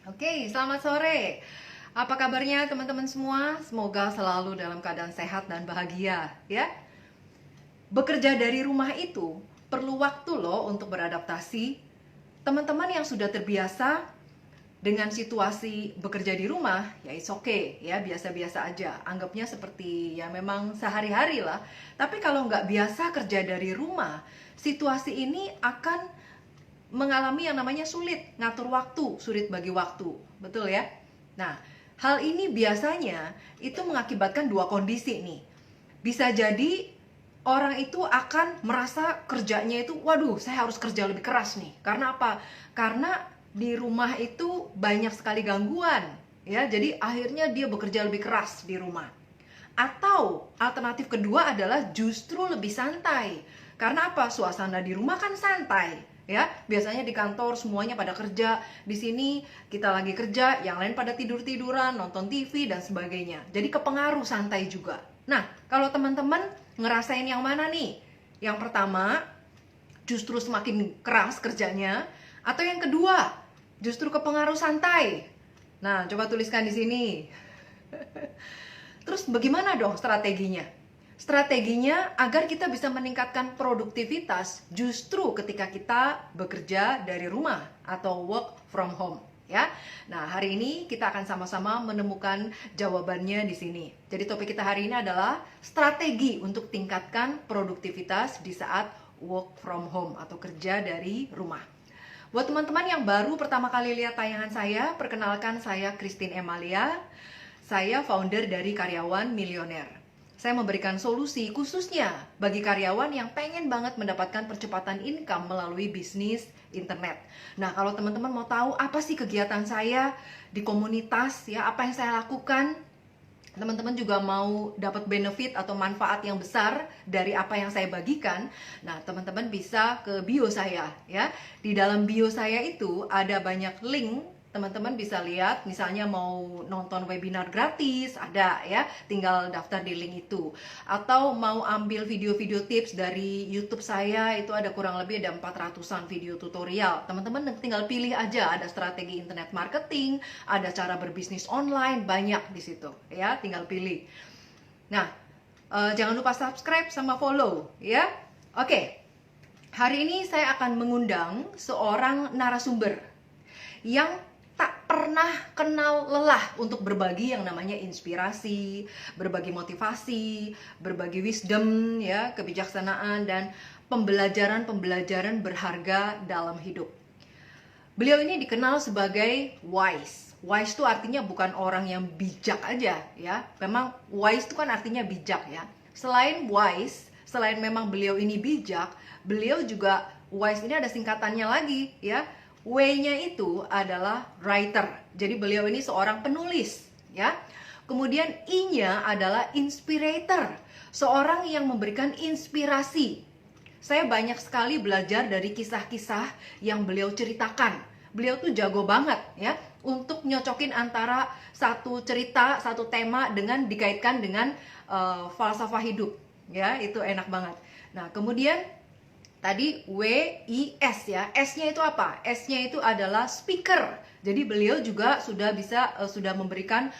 Oke, selamat sore. Apa kabarnya teman-teman semua? Semoga selalu dalam keadaan sehat dan bahagia, ya. Bekerja dari rumah itu perlu waktu loh untuk beradaptasi. Teman-teman yang sudah terbiasa dengan situasi bekerja di rumah, ya it's okay, ya biasa-biasa aja. Anggapnya seperti ya memang sehari-hari lah. Tapi kalau nggak biasa kerja dari rumah, situasi ini akan mengalami yang namanya sulit ngatur waktu, sulit bagi waktu, betul ya? Nah, hal ini biasanya itu mengakibatkan dua kondisi nih. Bisa jadi orang itu akan merasa kerjanya itu, waduh, saya harus kerja lebih keras nih. Karena apa? Karena di rumah itu banyak sekali gangguan, ya. Jadi akhirnya dia bekerja lebih keras di rumah. Atau alternatif kedua adalah justru lebih santai. Karena apa? Suasana di rumah kan santai, ya. Biasanya di kantor semuanya pada kerja, di sini kita lagi kerja, yang lain pada tidur-tiduran, nonton TV dan sebagainya. Jadi kepengaruh santai juga. Nah, kalau teman-teman ngerasain yang mana nih? Yang pertama, justru semakin keras kerjanya, atau yang kedua, justru kepengaruh santai. Nah, coba tuliskan di sini. Terus bagaimana dong strateginya? Strateginya agar kita bisa meningkatkan produktivitas justru ketika kita bekerja dari rumah atau work from home, ya. Nah, hari ini kita akan sama-sama menemukan jawabannya di sini. Jadi topik kita hari ini adalah strategi untuk tingkatkan produktivitas di saat work from home atau kerja dari rumah. Buat teman-teman yang baru pertama kali lihat tayangan saya, perkenalkan saya Christine Emalia. Saya founder dari Karyawan Milioner. Saya memberikan solusi khususnya bagi karyawan yang pengen banget mendapatkan percepatan income melalui bisnis internet. Nah, kalau teman-teman mau tahu apa sih kegiatan saya di komunitas, ya, apa yang saya lakukan, teman-teman juga mau dapat benefit atau manfaat yang besar dari apa yang saya bagikan. Nah, teman-teman bisa ke bio saya, ya. Di dalam bio saya itu ada banyak link. Teman-teman bisa lihat, misalnya mau nonton webinar gratis, ada ya, tinggal daftar di link itu. Atau mau ambil video-video tips dari YouTube saya, itu ada kurang lebih ada 400-an video tutorial. Teman-teman tinggal pilih aja, ada strategi internet marketing, ada cara berbisnis online, banyak di situ ya, tinggal pilih. Nah, jangan lupa subscribe sama follow ya. Oke. Hari ini saya akan mengundang seorang narasumber yang tak pernah kenal lelah untuk berbagi yang namanya inspirasi, berbagi motivasi, berbagi wisdom, ya, kebijaksanaan dan pembelajaran-pembelajaran berharga dalam hidup. Beliau ini dikenal sebagai wise. Wise itu artinya bukan orang yang bijak aja, ya. Memang wise itu kan artinya bijak, ya. Selain wise, selain memang beliau ini bijak, beliau juga wise ini ada singkatannya lagi, ya. W-nya itu adalah writer. Jadi beliau ini seorang penulis, ya. Kemudian I-nya adalah inspirator, seorang yang memberikan inspirasi. Saya banyak sekali belajar dari kisah-kisah yang beliau ceritakan. Beliau tuh jago banget ya untuk nyocokin antara satu cerita, satu tema dengan dikaitkan dengan falsafah hidup. Ya, itu enak banget. Nah, kemudian tadi W-I-S ya. S-nya itu apa? S-nya itu adalah speaker. Jadi beliau juga sudah memberikan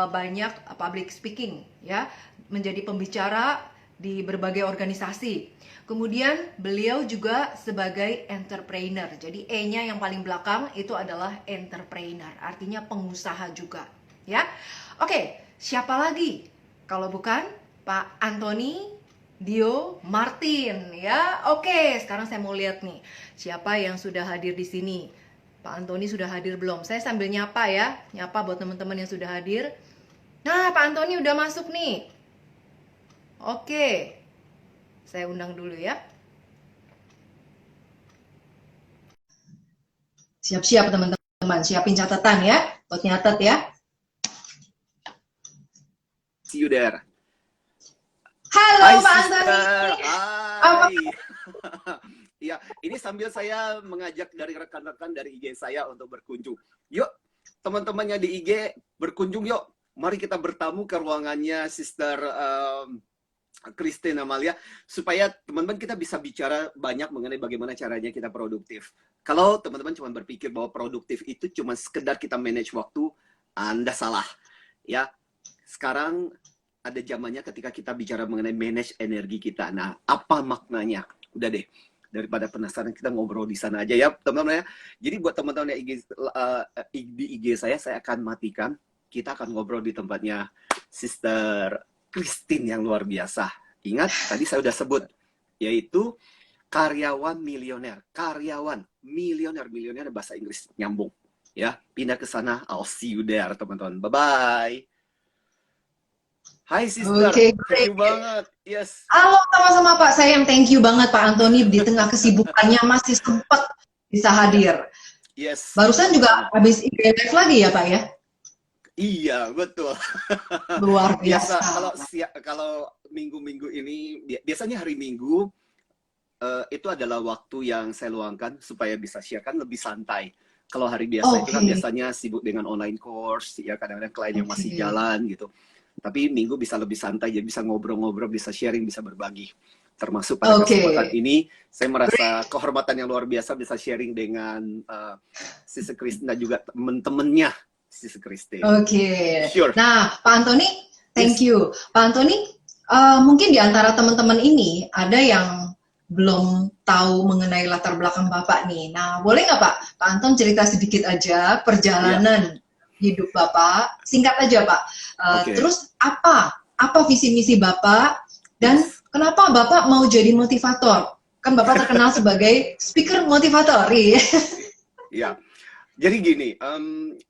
banyak public speaking ya, menjadi pembicara di berbagai organisasi. Kemudian beliau juga sebagai entrepreneur. Jadi E-nya yang paling belakang itu adalah entrepreneur, artinya pengusaha juga, ya. Oke, siapa lagi kalau bukan Pak Anthony Dio Martin, ya. Oke, sekarang saya mau lihat nih siapa yang sudah hadir di sini. Pak Anthony sudah hadir belum? Saya sambil nyapa ya, nyapa buat teman-teman yang sudah hadir. Nah, Pak Anthony udah masuk nih. Oke, saya undang dulu ya. Siap-siap teman-teman, siapin catatan ya, buat nyatet ya. See you there. Halo Hai, Pak sister. Anthony. Hai. Ya, ini sambil saya mengajak dari rekan-rekan dari IG saya untuk berkunjung. Yuk, teman-temannya di IG berkunjung yuk. Mari kita bertamu ke ruangannya Sister Christine Amalia, supaya teman-teman kita bisa bicara banyak mengenai bagaimana caranya kita produktif. Kalau teman-teman cuma berpikir bahwa produktif itu cuma sekedar kita manage waktu, Anda salah. Ya, sekarang ada zamannya ketika kita bicara mengenai manage energi kita. Nah, apa maknanya? Udah deh, daripada penasaran kita ngobrol di sana aja ya, teman-teman ya. Jadi buat teman-teman yang di IG saya akan matikan. Kita akan ngobrol di tempatnya Sister Christine yang luar biasa. Ingat, tadi saya udah sebut, yaitu karyawan milioner. Karyawan milioner bahasa Inggris nyambung. Ya, pindah ke sana. I'll see you there, teman-teman. Bye-bye. Hai Sister, Oke, thank great. you banget. Yes. Halo, sama-sama Pak. Saya yang thank you banget Pak Antoni, di tengah kesibukannya masih sempat bisa hadir. Yes. Barusan juga Sama-sama. habis IG live lagi ya Pak ya? Iya, betul. Luar Biasa biasa. kalau minggu-minggu ini biasanya hari Minggu itu adalah waktu yang saya luangkan supaya bisa share, kan lebih santai. Kalau hari biasa itu kan Oke, biasanya sibuk dengan online course, ya kadang-kadang klien yang masih oke. jalan gitu. Tapi Minggu bisa lebih santai, jadi bisa ngobrol-ngobrol, bisa sharing, bisa berbagi. Termasuk pada Oke. kesempatan ini, saya merasa kehormatan yang luar biasa bisa sharing dengan Sister Christine dan juga teman-temannya Sister Christine. Oke. Sure. Nah, Pak Antoni, thank Yes. you. Pak Antoni, mungkin di antara teman-teman ini ada yang belum tahu mengenai latar belakang Bapak nih. Nah, boleh nggak Pak? Pak Anton cerita sedikit aja Iya. perjalanan hidup Bapak, singkat aja Pak. Oke. Terus apa visi misi Bapak dan Yes. kenapa Bapak mau jadi motivator? Kan Bapak terkenal sebagai speaker motivator. Iya. Iya. Jadi gini,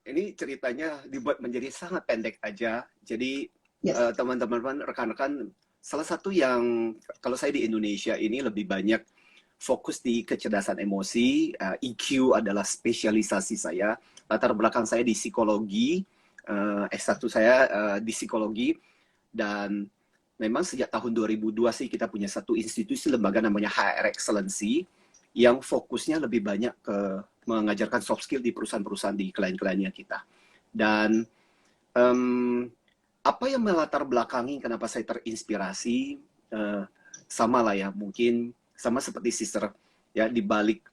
ini ceritanya dibuat menjadi sangat pendek aja. Jadi Yes. teman-teman, rekan-rekan, salah satu yang kalau saya di Indonesia ini lebih banyak fokus di kecerdasan emosi. EQ adalah spesialisasi saya. Latar belakang saya di psikologi, S1 saya di psikologi, dan memang sejak tahun 2002 sih kita punya satu institusi lembaga namanya HR Excellency yang fokusnya lebih banyak ke mengajarkan soft skill di perusahaan-perusahaan, di klien-kliennya kita. Dan apa yang melatar belakangi kenapa saya terinspirasi, sama lah ya, mungkin sama seperti Sister ya, di balik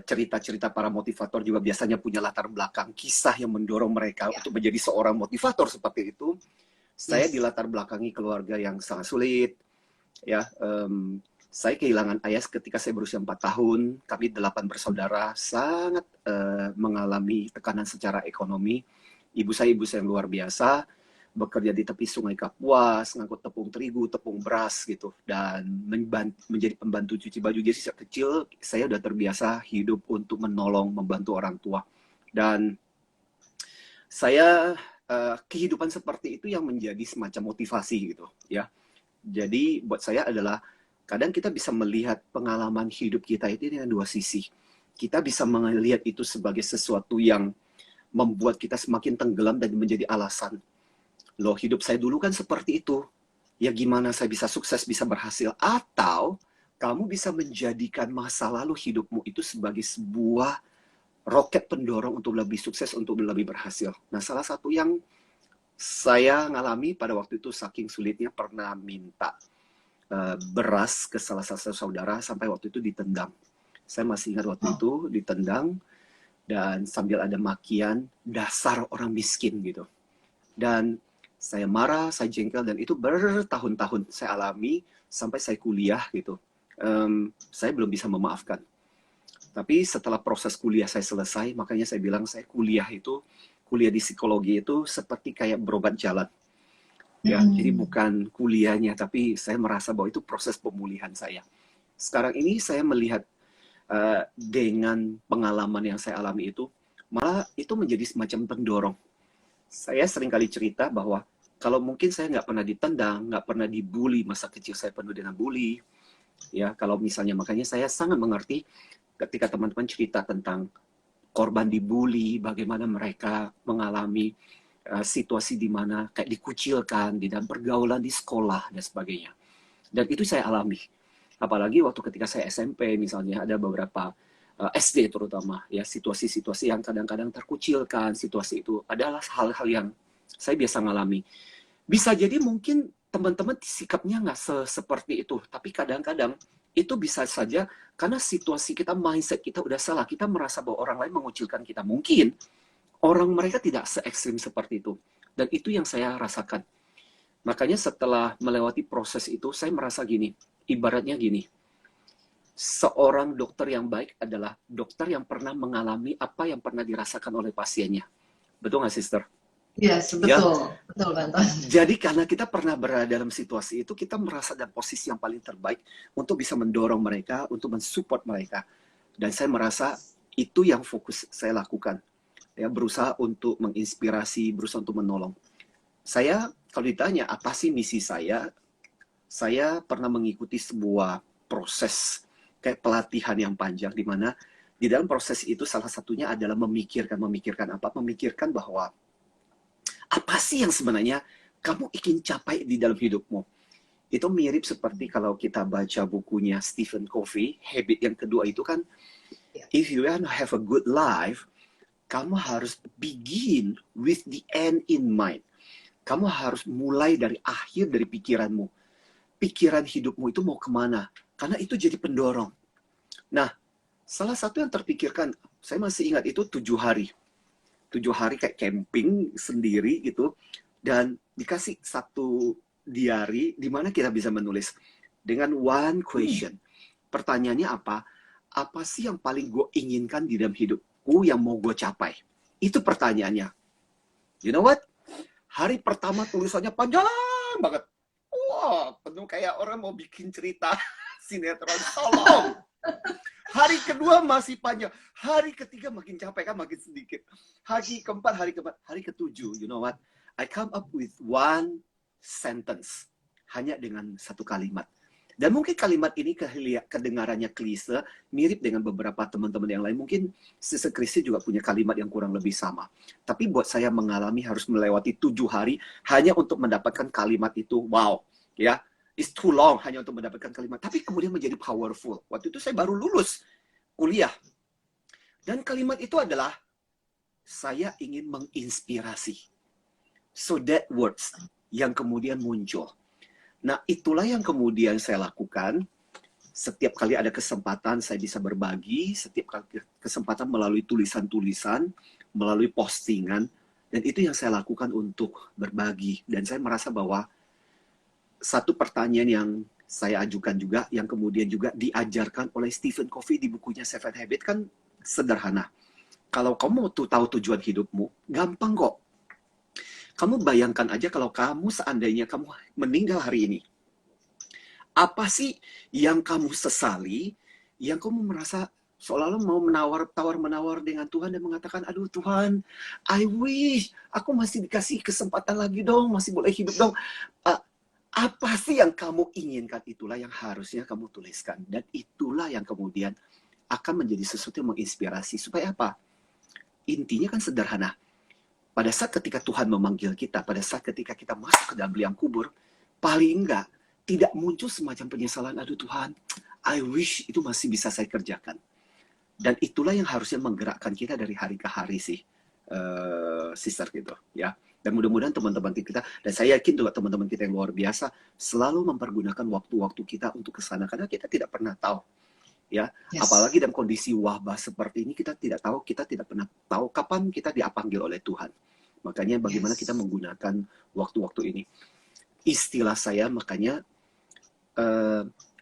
cerita-cerita para motivator juga biasanya punya latar belakang kisah yang mendorong mereka Ya. untuk menjadi seorang motivator seperti itu. Saya Yes. dilatar belakangi keluarga yang sangat sulit, ya. Saya kehilangan ayah ketika saya berusia 4 tahun. Kami 8 bersaudara, sangat mengalami tekanan secara ekonomi. Ibu saya yang luar biasa, bekerja di tepi sungai Kapuas, ngangkut tepung terigu, tepung beras gitu, dan menjadi pembantu cuci baju. Jadi sejak kecil saya udah terbiasa hidup untuk menolong, membantu orang tua. Dan saya kehidupan seperti itu yang menjadi semacam motivasi gitu ya. Jadi buat saya adalah kadang kita bisa melihat pengalaman hidup kita itu dengan dua sisi. Kita bisa melihat itu sebagai sesuatu yang membuat kita semakin tenggelam dan menjadi alasan. Loh, hidup saya dulu kan seperti itu. Ya gimana saya bisa sukses, bisa berhasil. Atau kamu bisa menjadikan masa lalu hidupmu itu sebagai sebuah roket pendorong untuk lebih sukses, untuk lebih berhasil. Nah, salah satu yang saya ngalami pada waktu itu, saking sulitnya, pernah minta beras ke salah satu saudara sampai waktu itu ditendang. Saya masih ingat waktu itu ditendang dan sambil ada makian, dasar orang miskin gitu. Dan saya marah, saya jengkel, dan itu bertahun-tahun saya alami sampai saya kuliah gitu. Saya belum bisa memaafkan. Tapi setelah proses kuliah saya selesai, makanya saya bilang saya kuliah di psikologi itu seperti kayak berobat jalan. Ya, jadi bukan kuliahnya, tapi saya merasa bahwa itu proses pemulihan saya. Sekarang ini saya melihat dengan pengalaman yang saya alami itu, malah itu menjadi semacam pendorong. Saya sering kali cerita bahwa kalau mungkin saya nggak pernah ditendang, nggak pernah dibully, masa kecil saya penuh dengan bully, ya kalau misalnya, makanya saya sangat mengerti ketika teman-teman cerita tentang korban dibully, bagaimana mereka mengalami situasi di mana kayak dikucilkan di dalam pergaulan di sekolah dan sebagainya. Dan itu saya alami. Apalagi waktu ketika saya SMP misalnya, ada beberapa SD terutama ya, situasi-situasi yang kadang-kadang terkucilkan. Situasi itu adalah hal-hal yang saya biasa ngalami. Bisa jadi mungkin teman-teman sikapnya nggak seperti itu. Tapi kadang-kadang itu bisa saja karena situasi kita, mindset kita udah salah. Kita merasa bahwa orang lain mengucilkan kita. Mungkin orang mereka tidak se-ekstrim seperti itu. Dan itu yang saya rasakan. Makanya setelah melewati proses itu, saya merasa gini, ibaratnya gini, seorang dokter yang baik adalah dokter yang pernah mengalami apa yang pernah dirasakan oleh pasiennya. Betul nggak, Sister? Yes, Ya, betul. Betul, Banton. jadi karena kita pernah berada dalam situasi itu, kita merasa dalam posisi yang paling terbaik untuk bisa mendorong mereka, untuk mensupport mereka. Dan saya merasa itu yang fokus saya lakukan. Ya, berusaha untuk menginspirasi, berusaha untuk menolong. Saya, kalau ditanya apa sih misi saya pernah mengikuti sebuah proses kayak pelatihan yang panjang, di mana di dalam proses itu salah satunya adalah memikirkan bahwa apa sih yang sebenarnya kamu ingin capai di dalam hidupmu. Itu mirip seperti kalau kita baca bukunya Stephen Covey, Habit yang kedua itu kan, if you want to have a good life, kamu harus begin with the end in mind. Kamu harus mulai dari akhir dari pikiranmu. Pikiran hidupmu itu mau kemana? Karena itu jadi pendorong. Nah, salah satu yang terpikirkan, saya masih ingat itu 7 hari. 7 hari kayak camping sendiri gitu. Dan dikasih satu diary di mana kita bisa menulis dengan one question. Pertanyaannya apa? Apa sih yang paling gue inginkan di dalam hidupku yang mau gue capai? Itu pertanyaannya. You know what? Hari pertama tulisannya panjang banget. Wah, penuh kayak orang mau bikin cerita sinetron. Tolong. Hari kedua masih panjang. Hari ketiga makin capek kan, makin sedikit. Hari keempat, hari ketujuh, you know what? I come up with one sentence. Hanya dengan satu kalimat. Dan mungkin kalimat ini kedengarannya klise, mirip dengan beberapa teman-teman yang lain. Mungkin Sister Christy juga punya kalimat yang kurang lebih sama. Tapi buat saya mengalami harus melewati 7 hari hanya untuk mendapatkan kalimat itu. Wow, ya. It's too long hanya untuk mendapatkan kalimat. Tapi kemudian menjadi powerful. Waktu itu saya baru lulus kuliah. Dan kalimat itu adalah, saya ingin menginspirasi. So that words yang kemudian muncul. Nah, itulah yang kemudian saya lakukan. Setiap kali ada kesempatan, saya bisa berbagi. Setiap kali kesempatan melalui tulisan-tulisan, melalui postingan. Dan itu yang saya lakukan untuk berbagi. Dan saya merasa bahwa satu pertanyaan yang saya ajukan juga, yang kemudian juga diajarkan oleh Stephen Covey di bukunya Seven Habits kan sederhana. Kalau kamu mau tahu tujuan hidupmu, gampang kok. Kamu bayangkan aja kalau kamu seandainya kamu meninggal hari ini. Apa sih yang kamu sesali, yang kamu merasa seolah-olah mau menawar dengan Tuhan dan mengatakan, aduh Tuhan, I wish aku masih dikasih kesempatan lagi dong, masih boleh hidup dong. Apa sih yang kamu inginkan, itulah yang harusnya kamu tuliskan. Dan itulah yang kemudian akan menjadi sesuatu yang menginspirasi. Supaya apa? Intinya kan sederhana. Pada saat ketika Tuhan memanggil kita, pada saat ketika kita masuk ke dalam liang kubur, paling enggak, tidak muncul semacam penyesalan, aduh Tuhan, I wish itu masih bisa saya kerjakan. Dan itulah yang harusnya menggerakkan kita dari hari ke hari sih, sister gitu. Ya. Dan mudah-mudahan teman-teman kita, dan saya yakin juga teman-teman kita yang luar biasa, selalu mempergunakan waktu-waktu kita untuk kesana. Karena kita tidak pernah tahu. Ya, apalagi dalam kondisi wabah seperti ini, kita tidak pernah tahu kapan kita dipanggil oleh Tuhan. Makanya bagaimana kita menggunakan waktu-waktu ini. Istilah saya makanya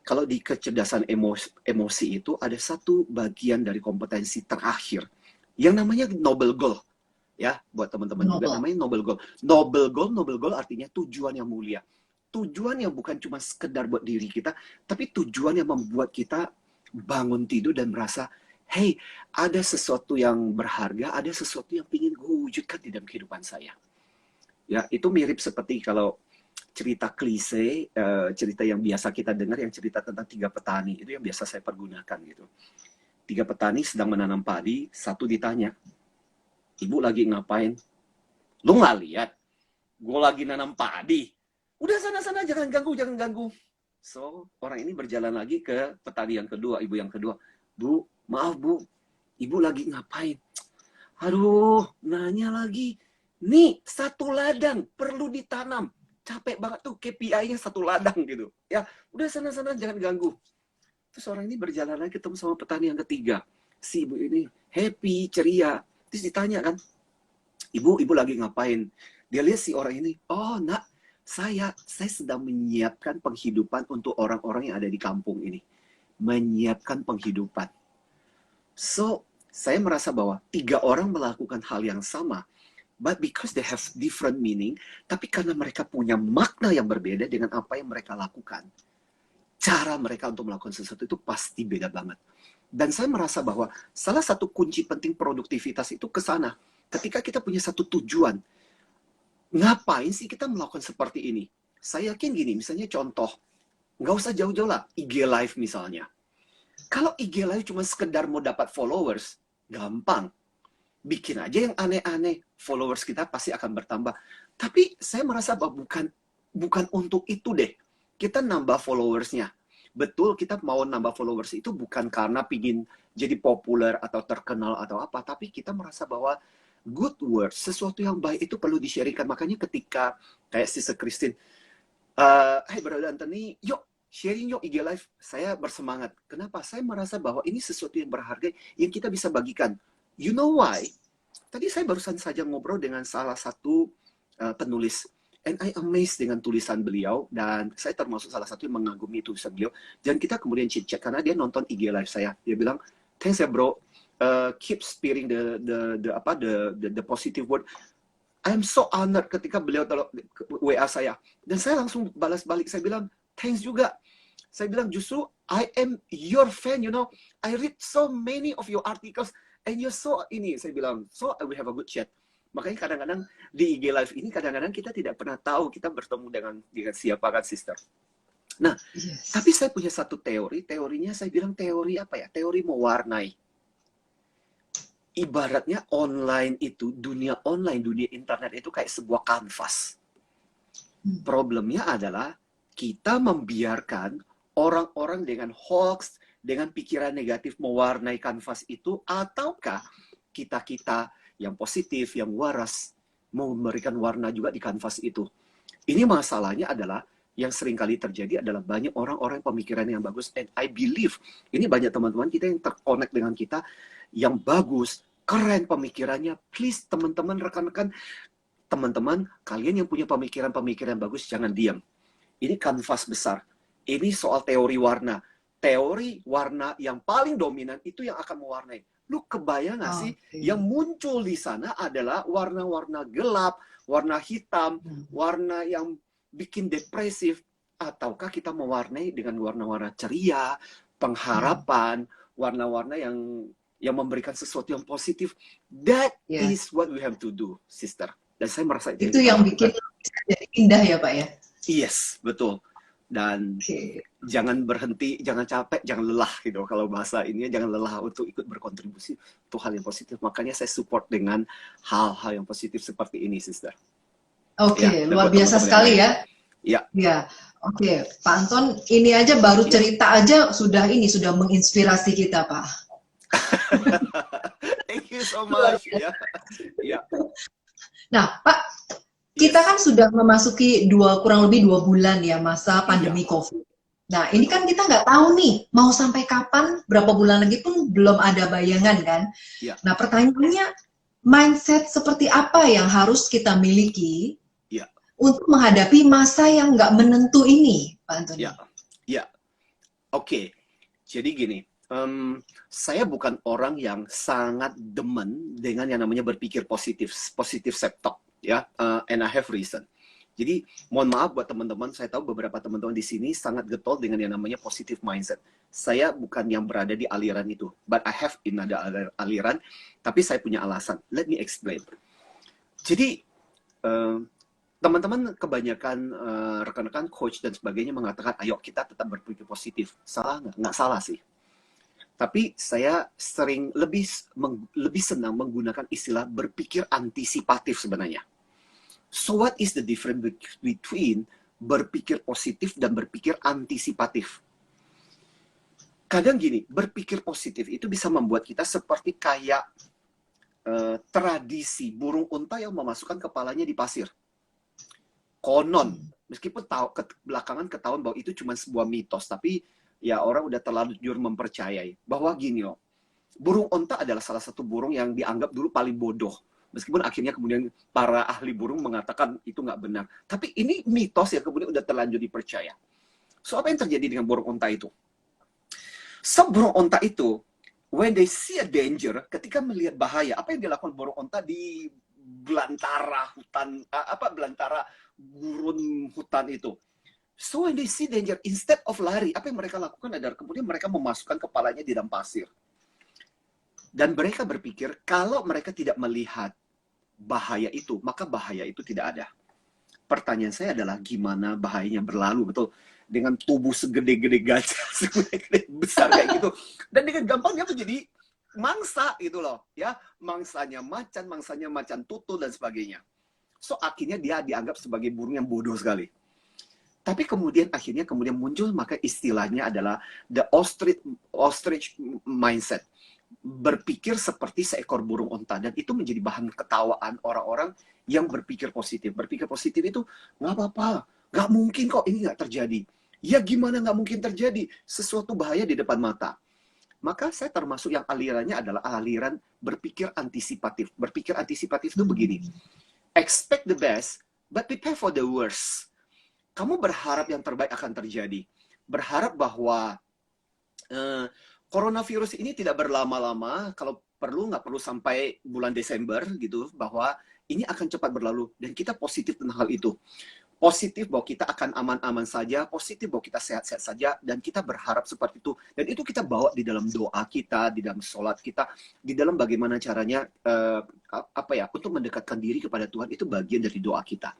kalau di kecerdasan emosi itu ada satu bagian dari kompetensi terakhir yang namanya noble goal. Ya, buat teman-teman juga namanya noble goal. Noble goal artinya tujuan yang mulia. Tujuan yang bukan cuma sekedar buat diri kita, tapi tujuan yang membuat kita bangun tidur dan merasa, hey, ada sesuatu yang berharga, ada sesuatu yang ingin gue wujudkan di dalam kehidupan saya. Ya, itu mirip seperti kalau cerita klise, cerita yang biasa kita dengar, yang cerita tentang 3 petani, itu yang biasa saya pergunakan gitu. 3 petani sedang menanam padi, satu ditanya, ibu lagi ngapain? Lu nggak lihat? Gue lagi nanam padi. Udah sana-sana, jangan ganggu. So, orang ini berjalan lagi ke petani yang kedua, ibu yang kedua. Bu, maaf bu, ibu lagi ngapain? Aduh, nanya lagi. Nih, 1 ladang perlu ditanam. capek banget tuh, KPI-nya satu ladang gitu. Ya, udah sana-sana jangan ganggu. Terus orang ini berjalan lagi ketemu sama petani yang ketiga. Si ibu ini happy, ceria. Terus ditanya kan, ibu lagi ngapain? Dia lihat si orang ini, oh nak, saya sedang menyiapkan penghidupan untuk orang-orang yang ada di kampung ini. Menyiapkan penghidupan. So, saya merasa bahwa tiga orang melakukan hal yang sama, but because they have different meaning, tapi karena mereka punya makna yang berbeda dengan apa yang mereka lakukan, cara mereka untuk melakukan sesuatu itu pasti beda banget. Dan saya merasa bahwa salah satu kunci penting produktivitas itu ke sana. Ketika kita punya satu tujuan, ngapain sih kita melakukan seperti ini? Saya yakin gini, misalnya contoh, nggak usah jauh-jauh lah, IG Live misalnya. Kalau IG Live cuma sekedar mau dapat followers, gampang. Bikin aja yang aneh-aneh, followers kita pasti akan bertambah. Tapi saya merasa bahwa bukan untuk itu deh. Kita nambah followersnya. Betul, kita mau nambah followers itu bukan karena pingin jadi populer atau terkenal atau apa, tapi kita merasa bahwa good words, sesuatu yang baik itu perlu di-sharingkan. Makanya ketika kayak Sister Christine, hey Brother Anthony, yuk sharing yuk IG Live. Saya bersemangat. Kenapa? Saya merasa bahwa ini sesuatu yang berharga yang kita bisa bagikan. You know why? Tadi saya barusan saja ngobrol dengan salah satu penulis. And I amazed dengan tulisan beliau. Dan saya termasuk salah satu yang mengagumi tulisan beliau. Dan kita kemudian chit-chat karena dia nonton IG Live saya. Dia bilang, thanks ya bro. Keep speaking the positive word. I'm so honored ketika beliau WA saya. Dan saya langsung balas balik. Saya bilang, thanks juga. Saya bilang, justru I am your fan, you know. I read so many of your articles. And you're so ini, saya bilang, so we have a good chat. Makanya kadang-kadang di IG Live ini, kadang-kadang kita tidak pernah tahu kita bertemu dengan siapa kan, sister. Nah, Yes. tapi saya punya satu teori. Teorinya saya bilang teori apa ya? Teori mewarnai. Ibaratnya online itu, dunia online, dunia internet itu kayak sebuah kanvas. Problemnya adalah kita membiarkan orang-orang dengan hoax, dengan pikiran negatif mewarnai kanvas itu, ataukah kita-kita yang positif, yang waras, mau memberikan warna juga di kanvas itu. Ini masalahnya adalah, yang sering kali terjadi adalah banyak orang-orang pemikiran yang bagus, and I believe, ini banyak teman-teman kita yang terkonek dengan kita, yang bagus, keren pemikirannya. Please teman-teman, rekan-rekan, teman-teman, kalian yang punya pemikiran-pemikiran bagus, jangan diam. Ini kanvas besar. Ini soal teori warna. Teori warna yang paling dominan itu yang akan mewarnai. Lu kebayang gak sih? Yang muncul di sana adalah warna-warna gelap, warna hitam, warna yang bikin depresif. Ataukah kita mewarnai dengan warna-warna ceria, pengharapan, warna-warna yang memberikan sesuatu yang positif. That is what we have to do, sister. Dan saya merasa itu yang bikin jadi indah ya Pak ya? Yes, betul. Dan jangan berhenti, jangan capek, jangan lelah gitu. Kalau bahasa ini jangan lelah untuk ikut berkontribusi untuk hal yang positif. Makanya saya support dengan hal-hal yang positif seperti ini, sister. Oke, luar biasa sekali ya. Ya, oke, Pak Anton, ini aja baru cerita aja sudah menginspirasi kita, Pak. Thank you so much. Nah, Pak, kita kan sudah memasuki kurang lebih 2 bulan ya masa pandemi COVID. Nah, ini kan kita nggak tahu nih mau sampai kapan, berapa bulan lagi pun belum ada bayangan kan. Nah, pertanyaannya, mindset seperti apa yang harus kita miliki untuk menghadapi masa yang nggak menentu ini, Pak Antoni? Oke. Jadi gini, saya bukan orang yang sangat demen dengan yang namanya berpikir positif self-talk, ya, and I have reason. Jadi mohon maaf buat teman-teman, saya tahu beberapa teman-teman di sini sangat getol dengan yang namanya positive mindset. Saya bukan yang berada di aliran itu, but I have in ada aliran, tapi saya punya alasan. Let me explain. Jadi teman-teman kebanyakan rekan-rekan coach dan sebagainya mengatakan, ayo kita tetap berpikir positif. Salah nggak? Nggak salah sih. Tapi saya sering lebih senang menggunakan istilah berpikir antisipatif sebenarnya. So what is the difference between berpikir positif dan berpikir antisipatif? Kadang gini, berpikir positif itu bisa membuat kita seperti kayak tradisi burung unta yang memasukkan kepalanya di pasir. konon, meskipun belakangan ketahuan bahwa itu cuma sebuah mitos, tapi ya orang udah terlanjur mempercayai bahwa gini loh, burung onta adalah salah satu burung yang dianggap dulu paling bodoh. Meskipun akhirnya kemudian para ahli burung mengatakan itu nggak benar. Tapi ini mitos yang kemudian udah terlanjur dipercaya. So, apa yang terjadi dengan burung onta itu? So, burung onta itu, when they see a danger, ketika melihat bahaya, apa yang dilakukan burung onta di belantara hutan, belantara gurun hutan itu? So when they see danger, instead of lari, apa yang mereka lakukan adalah kemudian mereka memasukkan kepalanya di dalam pasir. Dan mereka berpikir, kalau mereka tidak melihat bahaya itu, maka bahaya itu tidak ada. Pertanyaan saya adalah, gimana bahayanya berlalu, betul? Dengan tubuh segede-gede gajah, segede-gede besar kayak gitu. Dan dengan gampangnya menjadi mangsa gitu loh. Ya, mangsanya macan tutul, dan sebagainya. So, akhirnya dia dianggap sebagai burung yang bodoh sekali. Tapi kemudian akhirnya muncul maka istilahnya adalah the ostrich mindset. Berpikir seperti seekor burung onta, dan itu menjadi bahan ketawaan orang-orang yang berpikir positif. Berpikir positif itu nggak apa-apa, nggak mungkin kok ini nggak terjadi. Ya gimana nggak mungkin terjadi? Sesuatu bahaya di depan mata. Maka saya termasuk yang alirannya adalah aliran berpikir antisipatif. Berpikir antisipatif itu begini, expect the best, but prepare for the worst. Kamu berharap yang terbaik akan terjadi. Berharap bahwa coronavirus ini tidak berlama-lama, kalau perlu nggak perlu sampai bulan Desember gitu, bahwa ini akan cepat berlalu, dan kita positif tentang hal itu. Positif bahwa kita akan aman-aman saja, positif bahwa kita sehat-sehat saja, dan kita berharap seperti itu. Dan itu kita bawa di dalam doa kita, di dalam sholat kita, di dalam bagaimana caranya untuk mendekatkan diri kepada Tuhan, itu bagian dari doa kita.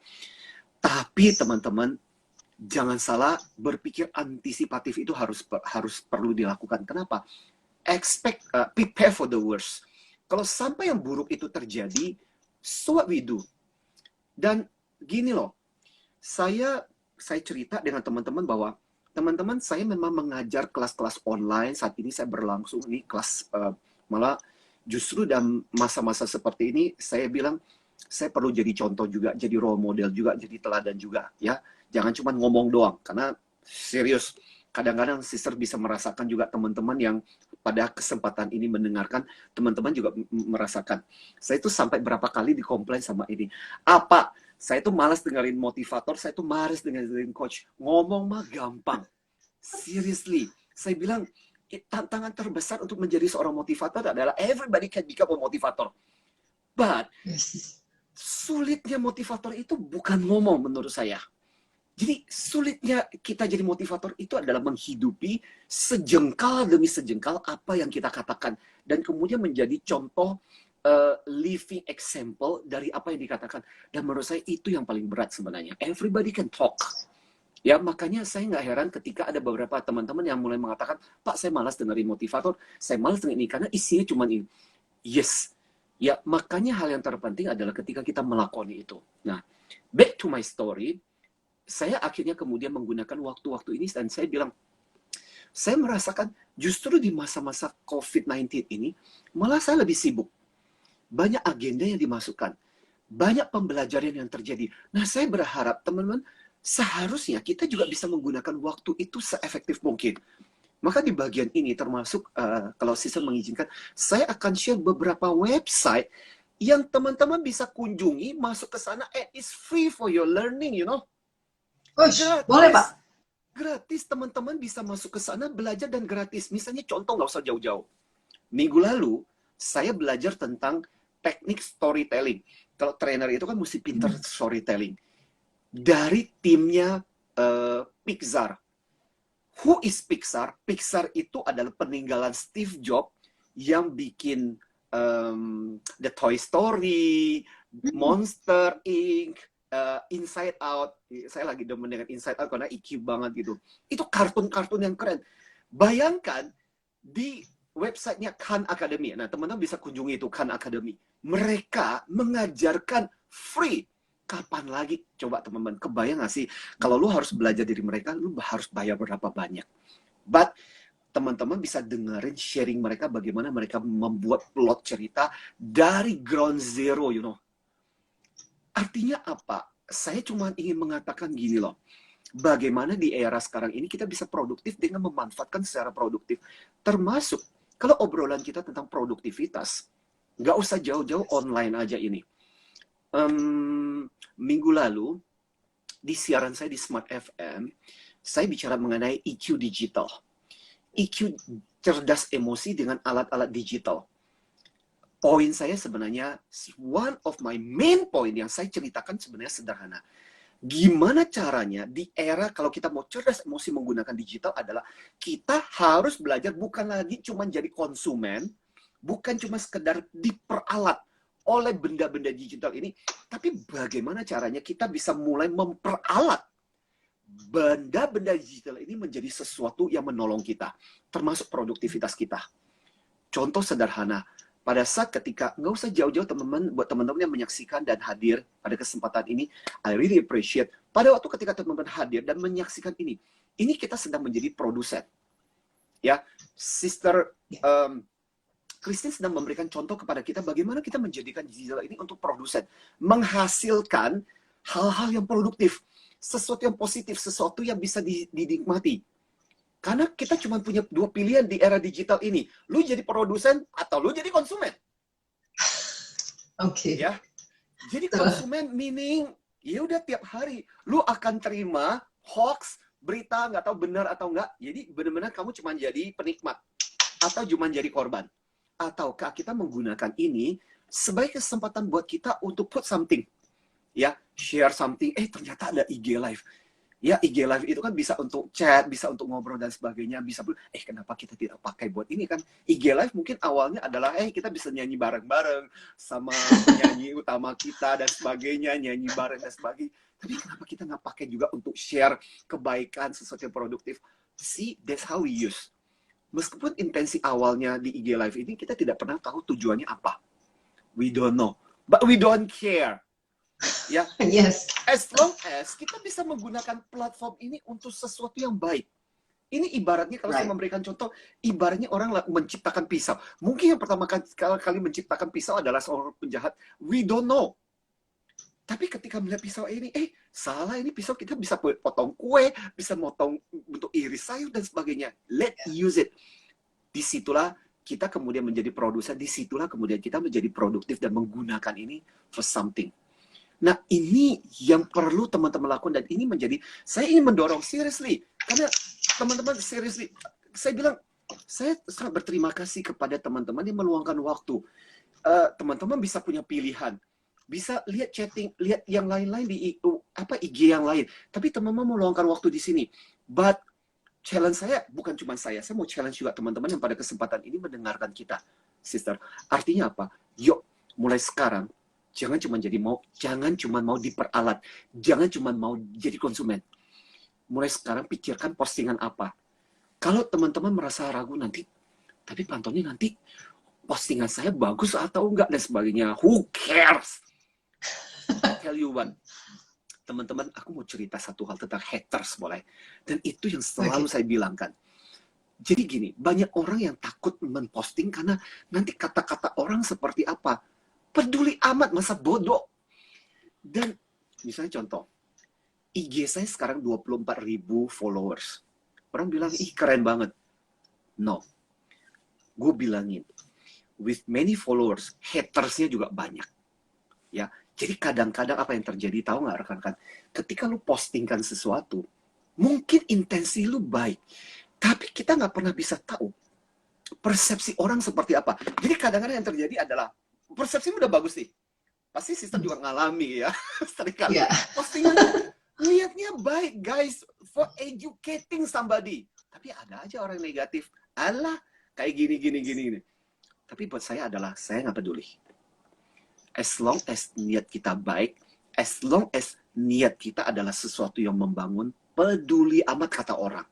Tapi teman-teman, jangan salah, berpikir antisipatif itu harus perlu dilakukan. Kenapa? Prepare for the worst. Kalau sampai yang buruk itu terjadi, so what we do? Dan gini loh, saya cerita dengan teman-teman bahwa teman-teman, saya memang mengajar kelas-kelas online. Saat ini saya berlangsung nih kelas, malah justru dalam masa-masa seperti ini, saya bilang saya perlu jadi contoh juga, jadi role model juga, jadi teladan juga, ya. Jangan cuma ngomong doang, karena serius, kadang-kadang sister bisa merasakan juga teman-teman yang pada kesempatan ini mendengarkan, teman-teman juga merasakan. Saya itu sampai berapa kali dikomplain sama ini. Saya tuh malas dengerin motivator, saya tuh malas dengerin coach. Ngomong mah gampang. Seriously, saya bilang, tantangan terbesar untuk menjadi seorang motivator adalah everybody can become a motivator. But, sulitnya motivator itu bukan ngomong menurut saya. Jadi sulitnya kita jadi motivator itu adalah menghidupi sejengkal demi sejengkal apa yang kita katakan. Dan kemudian menjadi contoh living example dari apa yang dikatakan. Dan menurut saya itu yang paling berat sebenarnya. Everybody can talk. Ya, makanya saya nggak heran ketika ada beberapa teman-teman yang mulai mengatakan, Pak, saya malas dengerin motivator, saya malas dengerin ini, karena isinya cuma ini. Yes. Ya, makanya hal yang terpenting adalah ketika kita melakoni itu. Nah, back to my story, saya akhirnya kemudian menggunakan waktu-waktu ini, dan saya bilang, saya merasakan justru di masa-masa COVID-19 ini, malah saya lebih sibuk. Banyak agenda yang dimasukkan. Banyak pembelajaran yang terjadi. Nah, saya berharap, teman-teman, seharusnya kita juga bisa menggunakan waktu itu seefektif mungkin. Maka di bagian ini termasuk, kalau sister mengizinkan, saya akan share beberapa website yang teman-teman bisa kunjungi, masuk ke sana, and it's free for your learning, you know. Boleh, Pak. Gratis, teman-teman bisa masuk ke sana, belajar, dan gratis. Misalnya contoh, nggak usah jauh-jauh. Minggu lalu, saya belajar tentang teknik storytelling. Kalau trainer itu kan mesti pintar storytelling. Dari timnya Pixar. Who is Pixar? Pixar itu adalah peninggalan Steve Jobs yang bikin The Toy Story, Monster Inc., Inside Out. Saya lagi demen dengan Inside Out karena IQ banget gitu. Itu kartun-kartun yang keren. Bayangkan di websitenya Khan Academy. Nah, teman-teman bisa kunjungi itu, Khan Academy. Mereka mengajarkan free. Kapan lagi? Coba teman-teman, kebayang nggak sih? Kalau lu harus belajar dari mereka, lu harus bayar berapa banyak. But, teman-teman bisa dengerin sharing mereka, bagaimana mereka membuat plot cerita dari ground zero, you know. Artinya apa? saya cuma ingin mengatakan gini loh, bagaimana di era sekarang ini kita bisa produktif dengan memanfaatkan secara produktif. Termasuk kalau obrolan kita tentang produktivitas, nggak usah jauh-jauh online aja ini. Minggu lalu, di siaran saya di Smart FM, saya bicara mengenai EQ digital. EQ cerdas emosi dengan alat-alat digital. Poin saya sebenarnya, one of my main point yang saya ceritakan sebenarnya sederhana. Gimana caranya di era kalau kita mau cerdas emosi menggunakan digital adalah kita harus belajar bukan lagi cuma jadi konsumen, bukan cuma sekedar diperalat oleh benda-benda digital ini, tapi bagaimana caranya kita bisa mulai memperalat benda-benda digital ini menjadi sesuatu yang menolong kita, termasuk produktivitas kita. Contoh sederhana, pada saat ketika, nggak usah jauh-jauh teman-teman, buat teman-teman yang menyaksikan dan hadir pada kesempatan ini, I really appreciate. Pada waktu ketika teman-teman hadir dan menyaksikan ini kita sedang menjadi produsen. Ya, Sister Christine sedang memberikan contoh kepada kita bagaimana kita menjadikan digital ini untuk produsen. Menghasilkan hal-hal yang produktif. Sesuatu yang positif, sesuatu yang bisa dinikmati. Karena kita cuma punya dua pilihan di era digital ini. Lu jadi produsen atau lu jadi konsumen. Oke. Ya. Jadi konsumen meaning, ya udah tiap hari lu akan terima hoax, berita nggak tahu benar atau enggak. Jadi benar-benar kamu cuma jadi penikmat atau cuma jadi korban. Ataukah kita menggunakan ini sebagai kesempatan buat kita untuk put something, ya, share something. Ternyata ada IG Live. Ya, IG Live itu kan bisa untuk chat, bisa untuk ngobrol dan sebagainya, bisa kenapa kita tidak pakai buat ini kan? IG Live mungkin awalnya adalah kita bisa nyanyi bareng-bareng sama penyanyi utama kita dan sebagainya, nyanyi bareng dan sebagainya. Tapi kenapa kita nggak pakai juga untuk share kebaikan, sesuatu yang produktif? See, that's how we use. Meskipun intensi awalnya di IG Live ini kita tidak pernah tahu tujuannya apa. We don't know. But we don't care. Ya. Yes. As long as kita bisa menggunakan platform ini untuk sesuatu yang baik. Ini ibaratnya kalau saya memberikan contoh, ibaratnya orang menciptakan pisau. Mungkin yang pertama kali menciptakan pisau adalah seorang penjahat. We don't know. Tapi ketika melihat pisau ini, salah, ini pisau kita bisa potong kue, bisa motong untuk iris sayur dan sebagainya. Let's use it. Disitulah kita kemudian menjadi produsen, disitulah kemudian kita menjadi produktif dan menggunakan ini for something. Nah, ini yang perlu teman-teman lakukan dan ini menjadi, saya ingin mendorong seriously. Karena teman-teman seriously, saya bilang, saya sangat berterima kasih kepada teman-teman yang meluangkan waktu. Teman-teman bisa punya pilihan. Bisa lihat chatting, lihat yang lain-lain di IG yang lain. Tapi teman-teman meluangkan waktu di sini. But challenge saya bukan cuma saya mau challenge juga teman-teman yang pada kesempatan ini mendengarkan kita, sister. Artinya apa? Yuk, mulai sekarang jangan cuma mau diperalat, jangan cuma mau jadi konsumen. Mulai sekarang pikirkan postingan apa. Kalau teman-teman merasa ragu nanti, tapi pantaunya nanti postingan saya bagus atau enggak dan sebagainya. Who cares? I tell you one. Teman-teman, aku mau cerita satu hal tentang haters boleh. Dan itu yang selalu saya bilangkan. Jadi gini, banyak orang yang takut memposting karena nanti kata-kata orang seperti apa. Peduli amat, masa bodoh. Dan misalnya contoh, IG saya sekarang 24.000 followers. Orang bilang, ih keren banget. No. Gue bilangin, with many followers, hatersnya juga banyak. Ya, jadi kadang-kadang apa yang terjadi, tahu nggak rekan-rekan? Ketika lu postingkan sesuatu, mungkin intensi lu baik, tapi kita nggak pernah bisa tahu persepsi orang seperti apa. Jadi kadang-kadang yang terjadi adalah, persepsimu udah bagus nih. Pasti sistem juga ngalami ya. Seringkali postingan niatnya baik guys, for educating somebody. Tapi ada aja orang negatif. Alah, kayak gini. Tapi buat saya adalah, saya nggak peduli. As long as niat kita baik, as long as niat kita adalah sesuatu yang membangun, peduli amat kata orang.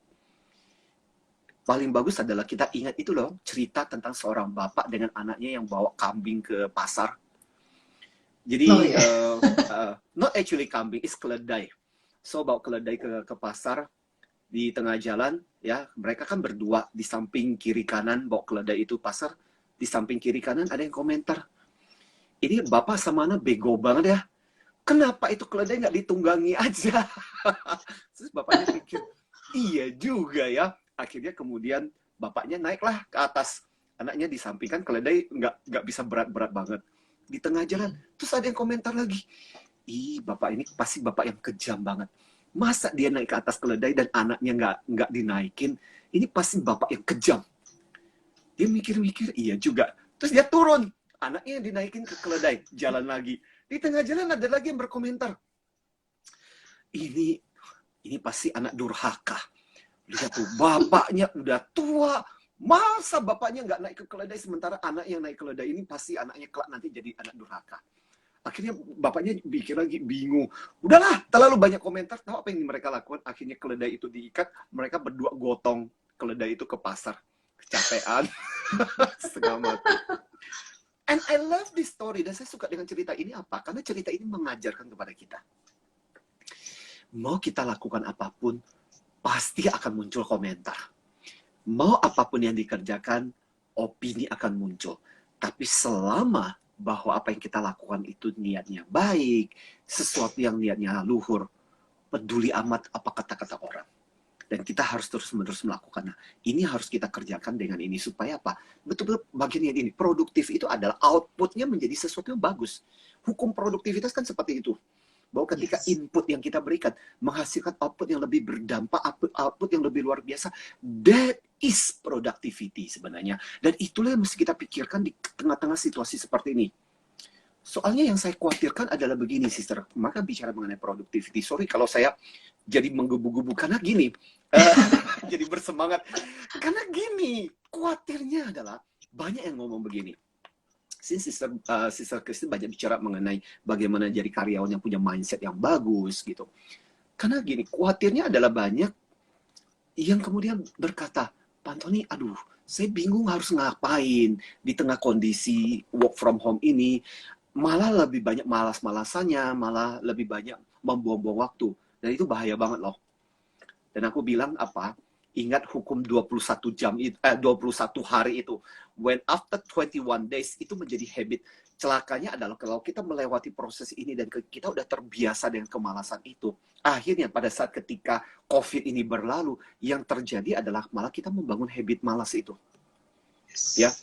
Paling bagus adalah kita ingat itu loh, cerita tentang seorang bapak dengan anaknya yang bawa kambing ke pasar. Jadi, not actually kambing, it's keledai. So, bawa keledai ke pasar, di tengah jalan, ya mereka kan berdua, di samping kiri kanan, bawa keledai itu pasar, di samping kiri kanan ada yang komentar, ini bapak sama anak bego banget ya, kenapa itu keledai nggak ditunggangi aja? Terus bapaknya pikir, iya juga ya. Akhirnya kemudian bapaknya naiklah ke atas. Anaknya disampingkan, keledai nggak bisa berat-berat banget. Di tengah jalan, terus ada yang komentar lagi. Ih, bapak ini pasti bapak yang kejam banget. Masa dia naik ke atas keledai dan anaknya nggak dinaikin? Ini pasti bapak yang kejam. Dia mikir-mikir, iya juga. Terus dia turun. Anaknya yang dinaikin ke keledai, jalan lagi. Di tengah jalan ada lagi yang berkomentar. Ini pasti anak durhaka. Lihat tuh, bapaknya udah tua. Masa bapaknya nggak naik ke keledai, sementara anak yang naik keledai ini pasti anaknya kelak nanti jadi anak durhaka. Akhirnya bapaknya pikir lagi, bingung. Udahlah, terlalu banyak komentar. Tahu apa yang mereka lakukan? Akhirnya keledai itu diikat, mereka berdua gotong keledai itu ke pasar. Kecapean, setengah mati. And I love this story. Dan saya suka dengan cerita ini apa? Karena cerita ini mengajarkan kepada kita. Mau kita lakukan apapun, pasti akan muncul komentar. Mau apapun yang dikerjakan, opini akan muncul. Tapi selama bahwa apa yang kita lakukan itu niatnya baik, sesuatu yang niatnya luhur, peduli amat apa kata-kata orang. Dan kita harus terus-menerus melakukan. Nah, ini harus kita kerjakan dengan ini. Supaya apa? Betul-betul bagian yang ini. Produktif itu adalah outputnya menjadi sesuatu yang bagus. Hukum produktivitas kan seperti itu. Bahwa ketika input yang kita berikan menghasilkan output yang lebih berdampak, output yang lebih luar biasa. That is productivity sebenarnya. Dan itulah yang mesti kita pikirkan di tengah-tengah situasi seperti ini. Soalnya yang saya khawatirkan adalah begini, sister. Maka bicara mengenai productivity. Sorry kalau saya jadi menggebu-gebu. Karena gini, jadi bersemangat. Karena gini, khawatirnya adalah banyak yang ngomong begini. Sister Christine banyak bicara mengenai bagaimana jadi karyawan yang punya mindset yang bagus gitu. Karena gini, khawatirnya adalah banyak yang kemudian berkata, Pak Antoni, aduh, saya bingung harus ngapain di tengah kondisi work from home ini. Malah lebih banyak malas-malasannya, malah lebih banyak membuang-buang waktu. Dan itu bahaya banget loh. Dan aku bilang apa? Ingat hukum 21 jam itu, 21 hari itu. When after 21 days itu menjadi habit. Celakanya adalah kalau kita melewati proses ini dan kita udah terbiasa dengan kemalasan itu. Akhirnya pada saat ketika COVID ini berlalu, yang terjadi adalah malah kita membangun habit malas itu. Ya,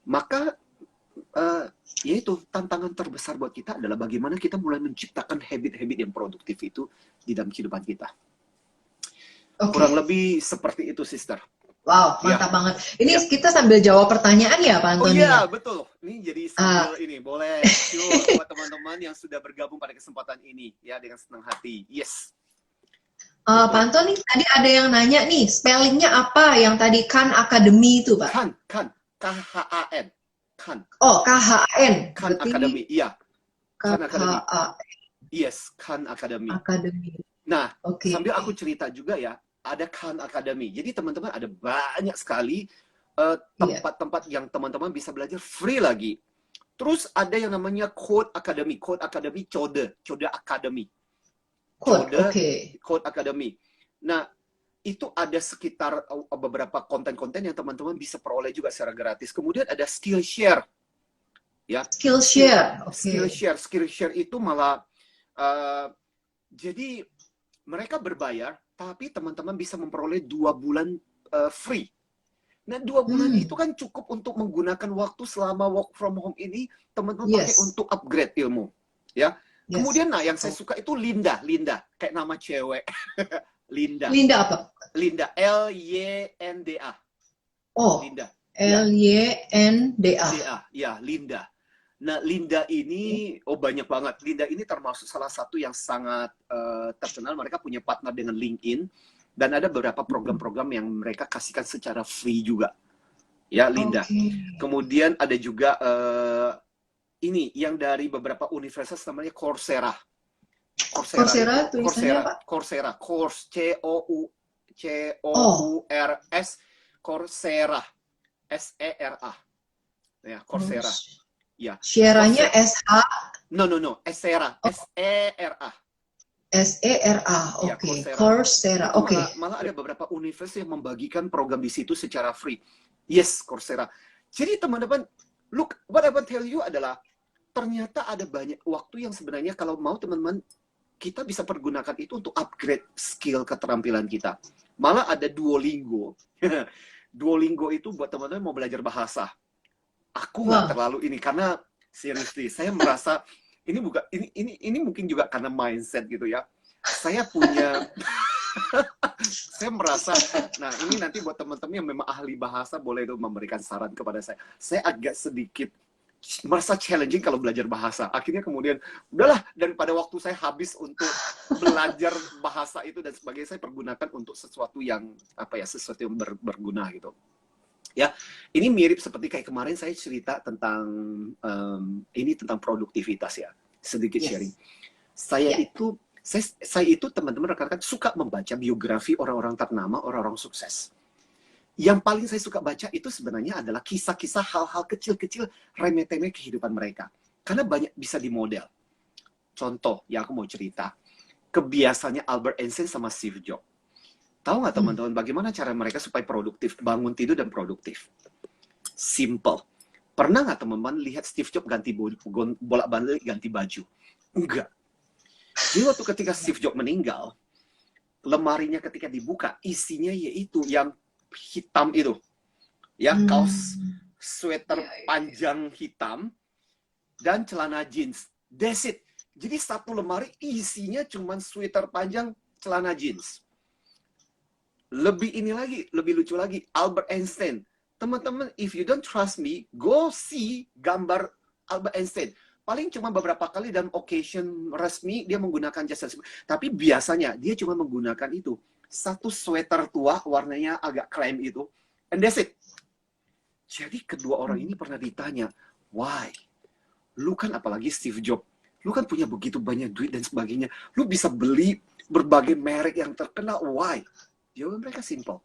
maka yaitu tantangan terbesar buat kita adalah bagaimana kita mulai menciptakan habit-habit yang produktif itu di dalam kehidupan kita. Kurang lebih seperti itu, sister. Wow, mantap banget. Ini kita sambil jawab pertanyaan ya, Pak Antoni? Oh iya, betul. Ini jadi sambil ini, boleh buat teman-teman yang sudah bergabung pada kesempatan ini, ya, dengan senang hati. Yes. Pak Antoni, tadi ada yang nanya nih, spellingnya apa yang tadi Khan Academy itu, Pak? Khan, K-H-A-N. Khan. Oh, K-H-A-N. Khan Academy, iya. Khan Academy. K-H-A-N. Yes, Khan Academy. Academy. Nah, sambil aku cerita juga ya, ada Khan Academy. Jadi teman-teman ada banyak sekali tempat-tempat yang teman-teman bisa belajar free lagi. Terus ada yang namanya Code Academy. Code Academy, Code Academy. Code Academy. Nah, itu ada sekitar beberapa konten-konten yang teman-teman bisa peroleh juga secara gratis. Kemudian ada Skillshare. Ya. Skillshare. Skillshare itu malah jadi mereka berbayar, tapi teman-teman bisa memperoleh 2 bulan free. Nah, 2 bulan itu kan cukup untuk menggunakan waktu selama work from home ini, teman-teman pakai untuk upgrade ilmu. Ya. Kemudian, nah, yang saya suka itu Linda, kayak nama cewek. Linda. Linda apa? Linda, L-Y-N-D-A. Oh, Linda. L-Y-N-D-A. Ya, Linda. Nah, Linda ini, banyak banget. Linda ini termasuk salah satu yang sangat terkenal. Mereka punya partner dengan LinkedIn. Dan ada beberapa program-program yang mereka kasihkan secara free juga. Ya, Linda. Kemudian ada juga ini, yang dari beberapa universitas namanya Coursera. Coursera tulisannya apa? Coursera. C-O-U-R-S. Coursera. S-E-R-A. Ya, Coursera. Ya. Sieranya S-H? No. Esera. S-E-R-A. S-E-R-A. Oke. Coursera. Oke. Malah ada beberapa universitas yang membagikan program di situ secara free. Yes, Coursera. Jadi teman-teman, look, what I want to tell you adalah ternyata ada banyak waktu yang sebenarnya kalau mau teman-teman, kita bisa pergunakan itu untuk upgrade skill keterampilan kita. Malah ada Duolingo. Duolingo itu buat teman-teman mau belajar bahasa. Aku nggak Wah, terlalu ini karena seriously, saya merasa ini bukan ini mungkin juga karena mindset gitu ya. Saya punya saya merasa, nah ini nanti buat teman-teman yang memang ahli bahasa boleh itu memberikan saran kepada saya. Saya agak sedikit merasa challenging kalau belajar bahasa. Akhirnya kemudian, udahlah, daripada waktu saya habis untuk belajar bahasa itu dan sebagainya, saya pergunakan untuk sesuatu yang apa ya, sesuatu yang berguna gitu. Ya, ini mirip seperti kayak kemarin saya cerita tentang ini tentang produktivitas ya. Sedikit sharing. yes. Saya Ya. itu saya itu teman-teman rekan-rekan suka membaca biografi orang-orang ternama, orang-orang sukses. Yang paling saya suka baca itu sebenarnya adalah kisah-kisah hal-hal kecil-kecil remeh-temeh kehidupan mereka. Karena banyak bisa dimodel. Contoh yang aku mau cerita, kebiasaannya Albert Einstein sama Steve Jobs. Tahu nggak teman-teman bagaimana cara mereka supaya produktif, bangun tidur dan produktif? Simple. Pernah nggak teman-teman lihat Steve Jobs ganti bolak-balik ganti baju? Enggak. Jadi waktu ketika Steve Jobs meninggal, lemarinya ketika dibuka, isinya yaitu yang hitam itu. Ya, kaos sweater Ya, ya. panjang hitam dan celana jeans. That's it. Jadi satu lemari isinya cuma sweater panjang, celana jeans. Lebih ini lagi, lebih lucu lagi, Albert Einstein. Teman-teman, if you don't trust me, go see gambar Albert Einstein. Paling cuma beberapa kali dalam occasion resmi dia menggunakan jasa tersebut. Tapi biasanya dia cuma menggunakan itu. Satu sweater tua warnanya agak krem itu. And that's it. Jadi kedua orang ini pernah ditanya, why? Lu kan apalagi Steve Jobs, lu kan punya begitu banyak duit dan sebagainya. Lu bisa beli berbagai merek yang terkenal, why? Jawaban mereka simple.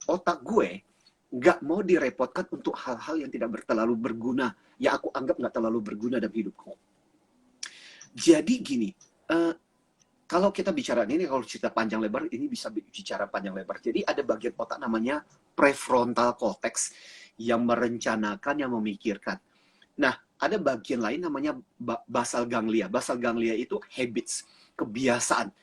Otak gue nggak mau direpotkan untuk hal-hal yang tidak terlalu berguna, yang aku anggap nggak terlalu berguna dalam hidupku. Jadi gini, kalau kita bicara ini, kalau cerita panjang lebar, ini bisa bicara panjang lebar. Jadi ada bagian otak namanya prefrontal cortex yang merencanakan, yang memikirkan. Nah, ada bagian lain namanya basal ganglia. Basal ganglia itu habits, kebiasaan.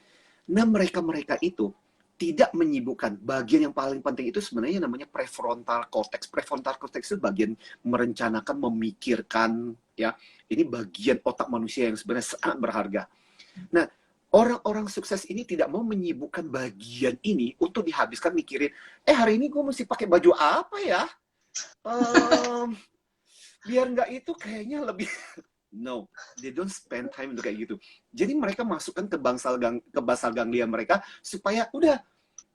Nah, mereka itu tidak menyibukkan. Bagian yang paling penting itu sebenarnya namanya prefrontal cortex. Prefrontal cortex itu bagian merencanakan, memikirkan, ya. Ini bagian otak manusia yang sebenarnya sangat berharga. Nah, orang-orang sukses ini tidak mau menyibukkan bagian ini untuk dihabiskan mikirin, hari ini gue mesti pakai baju apa ya? Biar nggak itu kayaknya lebih... No, they don't spend time untuk kayak gitu. Jadi mereka masukkan ke basal ganglia mereka supaya udah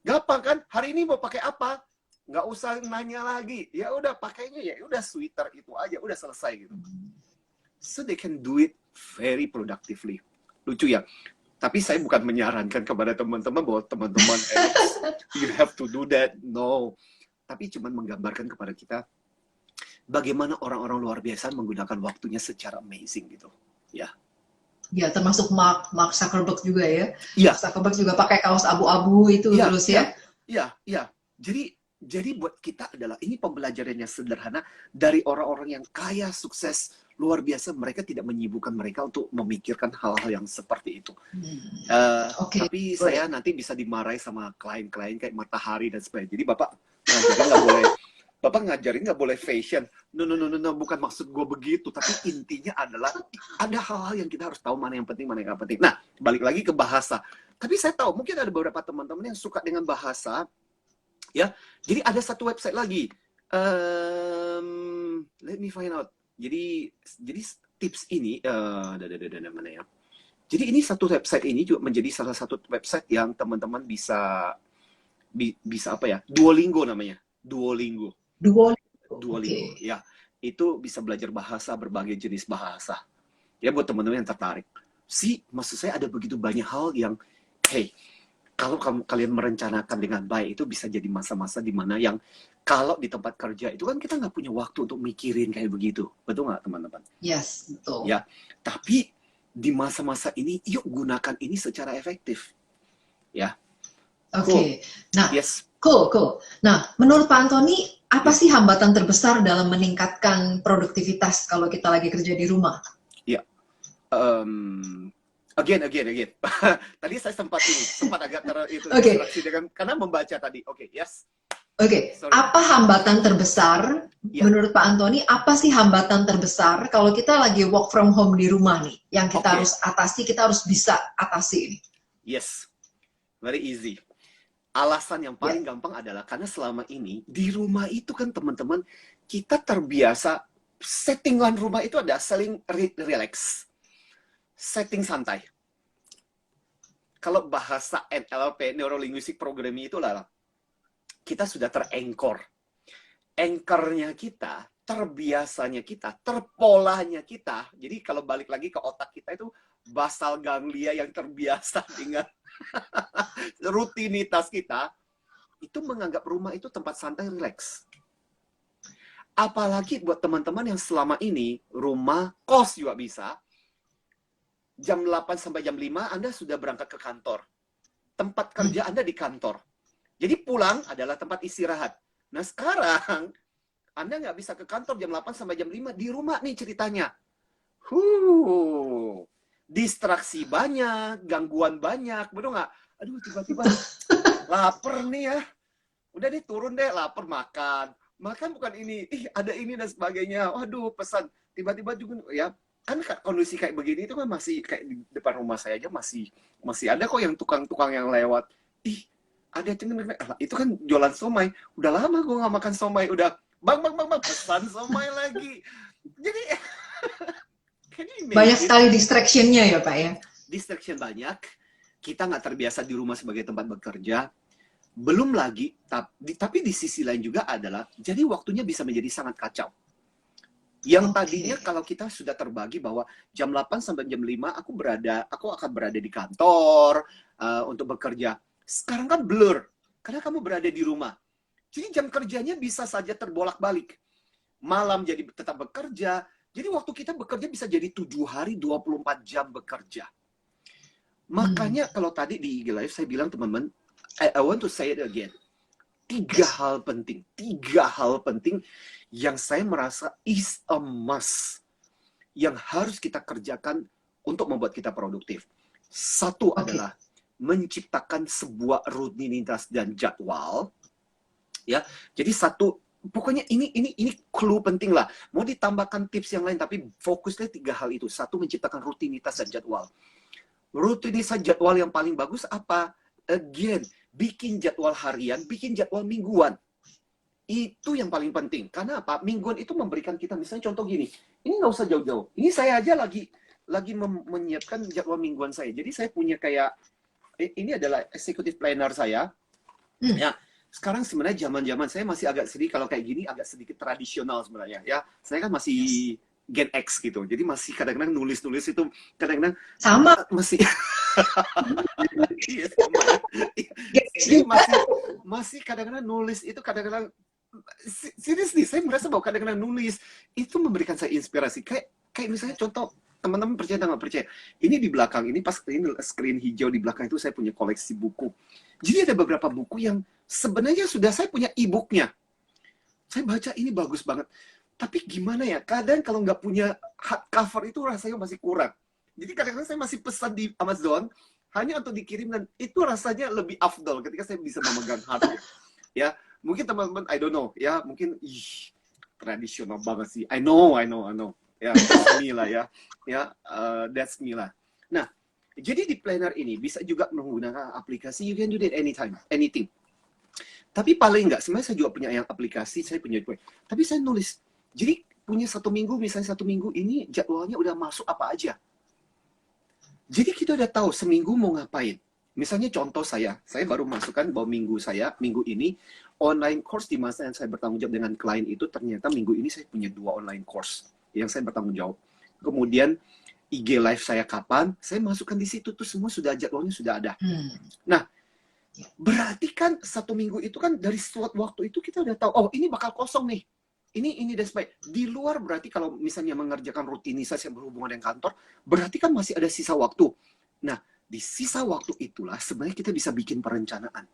gampang kan, hari ini mau pakai apa? Nggak usah nanya lagi. Ya udah pakainya ya udah sweater itu aja, udah selesai gitu. So they can do it very productively. Lucu ya. Tapi saya bukan menyarankan kepada teman-teman bahwa teman-teman you have to do that. No. Tapi cuma menggambarkan kepada kita bagaimana orang-orang luar biasa menggunakan waktunya secara amazing gitu. Ya. Ya, termasuk Mark Zuckerberg juga ya. Iya. Mark Zuckerberg juga pakai kaos abu-abu itu Ya, terus ya. Iya. Jadi buat kita adalah ini pembelajarannya sederhana dari orang-orang yang kaya, sukses, luar biasa. Mereka tidak menyibukkan mereka untuk memikirkan hal-hal yang seperti itu. Oke. Tapi saya nanti bisa dimarahi sama klien-klien kayak Matahari dan sebagainya. Jadi Bapak ngajarin nggak boleh fashion. No, bukan maksud gue begitu. Tapi intinya adalah ada hal-hal yang kita harus tahu mana yang penting, mana yang nggak penting. Nah, balik lagi ke bahasa. Tapi saya tahu mungkin ada beberapa teman-teman yang suka dengan bahasa. Ya, jadi ada satu website lagi. Let me find out. Jadi tips ini, mana ya? Jadi ini satu website ini juga menjadi salah satu website yang teman-teman bisa apa ya? Duolingo namanya. Duolingo. Okay. Ya. Itu bisa belajar bahasa, berbagai jenis bahasa. Ya buat teman-teman yang tertarik. Maksud saya ada begitu banyak hal yang, hey, kalau kalian merencanakan dengan baik, itu bisa jadi masa-masa di mana yang kalau di tempat kerja itu kan kita nggak punya waktu untuk mikirin kayak begitu. Betul nggak teman-teman? Yes, betul. Ya, tapi di masa-masa ini, yuk gunakan ini secara efektif. Ya. Oke. Nah, yes. Cool. Nah, menurut Pak Antoni, apa sih hambatan terbesar dalam meningkatkan produktivitas kalau kita lagi kerja di rumah? um, again. Tadi saya sempat agak itu Oke, distraksi dengan karena membaca tadi. Oke, yes, oke. sorry. Apa hambatan terbesar Ya, menurut Pak Antoni? Apa sih hambatan terbesar kalau kita lagi work from home di rumah nih, yang kita oke, harus atasi, kita harus bisa atasi ini? yes, very easy. Alasan yang Ya. paling gampang adalah karena selama ini di rumah itu kan teman-teman kita terbiasa settingan rumah itu ada saling relax, setting santai. Kalau bahasa NLP, Neuro Linguistic Programming itulah kita sudah terengkor. Anchor-nya kita, terbiasanya kita, terpolanya kita. Jadi kalau balik lagi ke otak kita itu basal ganglia yang terbiasa dengan rutinitas kita, itu menganggap rumah itu tempat santai, relax. Apalagi buat teman-teman yang selama ini rumah, kos juga bisa, jam 8 sampai jam 5 Anda sudah berangkat ke kantor. Tempat kerja Anda di kantor. Jadi pulang adalah tempat istirahat. Nah sekarang, Anda nggak bisa ke kantor jam 8 sampai jam 5, di rumah nih ceritanya. Distraksi banyak, gangguan banyak, betul nggak? Aduh, tiba-tiba lapar nih ya. Udah deh, turun deh, lapar, makan. Makan bukan ini, ada ini dan sebagainya. Waduh, pesan. Tiba-tiba juga, ya, kan kondisi kayak begini itu kan masih kayak di depan rumah saya aja masih ada kok yang tukang-tukang yang lewat. Ada itu kan jualan somai. Udah lama gue nggak makan somai. Udah, bang, pesan somai lagi. Jadi, Banyak sekali distraction-nya ya Pak ya? distraction banyak. Kita nggak terbiasa di rumah sebagai tempat bekerja. Belum lagi, tapi di sisi lain juga adalah, jadi waktunya bisa menjadi sangat kacau. Yang tadinya kalau kita sudah terbagi bahwa jam 8 sampai jam 5 aku akan berada di kantor untuk bekerja. Sekarang kan blur, karena kamu berada di rumah. Jadi jam kerjanya bisa saja terbolak-balik. Malam jadi tetap bekerja. Jadi waktu kita bekerja bisa jadi 7 hari 24 jam bekerja. Makanya kalau tadi di IG Live saya bilang teman-teman, I want to say it again. Tiga hal penting yang saya merasa is a must. Yang harus kita kerjakan untuk membuat kita produktif. Satu adalah menciptakan sebuah rutinitas dan jadwal. Ya, jadi pokoknya ini clue penting lah. Mau ditambahkan tips yang lain, tapi fokusnya 3 hal itu. Satu, menciptakan rutinitas dan jadwal. Rutinitas jadwal yang paling bagus apa? Again, bikin jadwal harian, bikin jadwal mingguan. Itu yang paling penting. Karena apa? Mingguan itu memberikan kita, misalnya contoh gini, ini nggak usah jauh-jauh. Ini saya aja lagi menyiapkan jadwal mingguan saya. Jadi saya punya kayak, ini adalah executive planner saya. Ya, sekarang sebenarnya zaman-zaman saya masih agak sedih, kalau kayak gini agak sedikit tradisional sebenarnya. Ya, saya kan masih Gen X gitu. Jadi masih kadang-kadang nulis itu kadang-kadang sama masih iya, sama. Jadi masih kadang-kadang nulis itu kadang-kadang seriously saya merasa bahwa kadang-kadang nulis itu memberikan saya inspirasi. Kayak misalnya contoh, teman-teman percaya atau nggak percaya, ini di belakang ini pas ini screen hijau di belakang itu saya punya koleksi buku. Jadi ada beberapa buku yang sebenarnya sudah saya punya e-booknya. Saya baca ini bagus banget. Tapi gimana ya, kadang kalau nggak punya hardcover itu rasanya masih kurang. Jadi kadang-kadang saya masih pesan di Amazon hanya untuk dikirim, dan itu rasanya lebih afdol ketika saya bisa memegang hardnya. Ya, mungkin teman-teman, I don't know, ya mungkin tradisional banget sih. I know. Ya, that's me lah ya. Ya, that's me lah. Nah, jadi di planner ini bisa juga menggunakan aplikasi. You can do that anytime, anything. Tapi paling nggak, sebenarnya saya juga punya yang aplikasi, saya punya. Tapi saya nulis. Jadi punya 1 minggu, misalnya 1 minggu ini jadwalnya udah masuk apa aja. Jadi kita udah tahu seminggu mau ngapain. Misalnya contoh saya baru masukkan bahwa minggu ini online course di masa yang saya bertanggung jawab dengan klien itu, ternyata minggu ini saya punya 2 online course yang saya bertanggung jawab. Kemudian IG live saya kapan, saya masukkan di situ tuh semua sudah jadwalnya sudah ada. Nah, berarti kan 1 minggu itu kan dari slot waktu itu kita udah tahu, oh ini bakal kosong nih. Ini dan sebagainya. Di luar berarti kalau misalnya mengerjakan rutinitas yang berhubungan dengan kantor, berarti kan masih ada sisa waktu. Nah, di sisa waktu itulah sebenarnya kita bisa bikin perencanaan.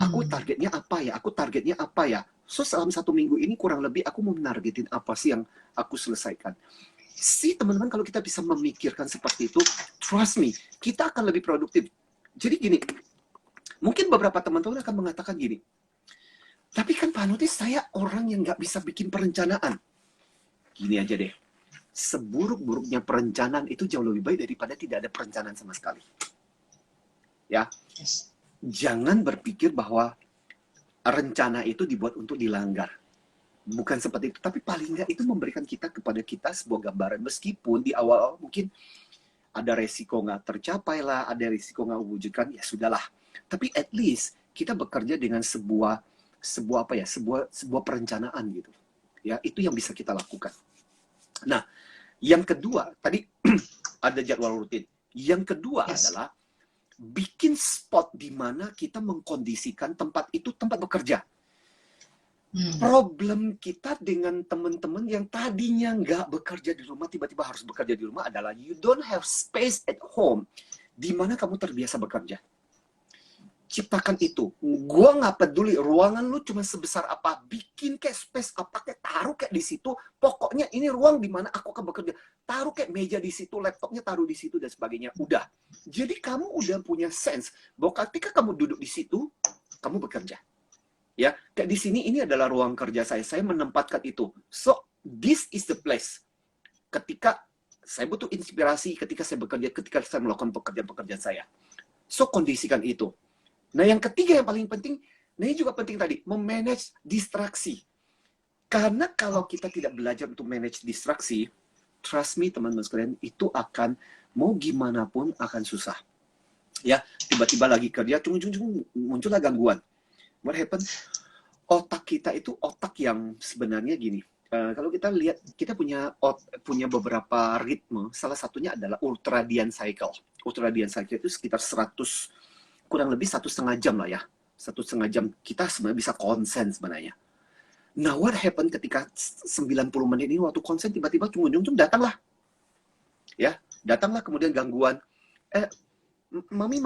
Aku targetnya apa ya? So, selama 1 minggu ini kurang lebih aku mau menargetin apa sih yang aku selesaikan. sih teman-teman, kalau kita bisa memikirkan seperti itu, trust me, kita akan lebih produktif. Jadi gini, mungkin beberapa teman-teman akan mengatakan gini, tapi kan Pak Notis, saya orang yang nggak bisa bikin perencanaan. Gini aja deh, seburuk-buruknya perencanaan itu jauh lebih baik daripada tidak ada perencanaan sama sekali. Ya, jangan berpikir bahwa rencana itu dibuat untuk dilanggar. Bukan seperti itu, tapi paling nggak itu memberikan kepada kita sebuah gambaran, meskipun di awal mungkin ada resiko nggak tercapai lah, ada resiko nggak wujudkan, ya sudahlah. Tapi at least kita bekerja dengan sebuah perencanaan gitu. Ya, itu yang bisa kita lakukan. Nah, yang kedua tadi ada jadwal rutin. Yang kedua adalah bikin spot di mana kita mengkondisikan tempat itu tempat bekerja. Problem kita dengan teman-teman yang tadinya nggak bekerja di rumah, tiba-tiba harus bekerja di rumah adalah you don't have space at home di mana kamu terbiasa bekerja. Ciptakan itu. Gua nggak peduli ruangan lu cuma sebesar apa, bikin kayak space apa, kayak taruh kayak di situ. Pokoknya ini ruang di mana aku akan bekerja. Taruh kayak meja di situ, laptopnya taruh di situ dan sebagainya. Udah. Jadi kamu udah punya sense bahwa ketika kamu duduk di situ, kamu bekerja. Ya, kayak di sini ini adalah ruang kerja saya. Saya menempatkan itu. So, this is the place. Ketika saya butuh inspirasi, ketika saya bekerja, ketika saya melakukan pekerjaan-pekerjaan saya. So, kondisikan itu. Nah, yang ketiga yang paling penting, nah ini juga penting tadi, memanage distraksi. Karena kalau kita tidak belajar untuk manage distraksi, trust me teman-teman sekalian, itu akan, mau gimana pun akan susah. Ya, tiba-tiba lagi kerja, muncullah gangguan. What happened? Otak kita itu otak yang sebenarnya gini. Kalau kita lihat, kita punya beberapa ritme. Salah satunya adalah ultradian cycle. Ultradian cycle itu sekitar kurang lebih 1,5 jam lah ya. 1,5 jam kita sebenarnya bisa konsen sebenarnya. Nah, what happened ketika 90 menit ini waktu konsen tiba-tiba ujung-ujung datanglah. Ya, datanglah kemudian gangguan. Mami,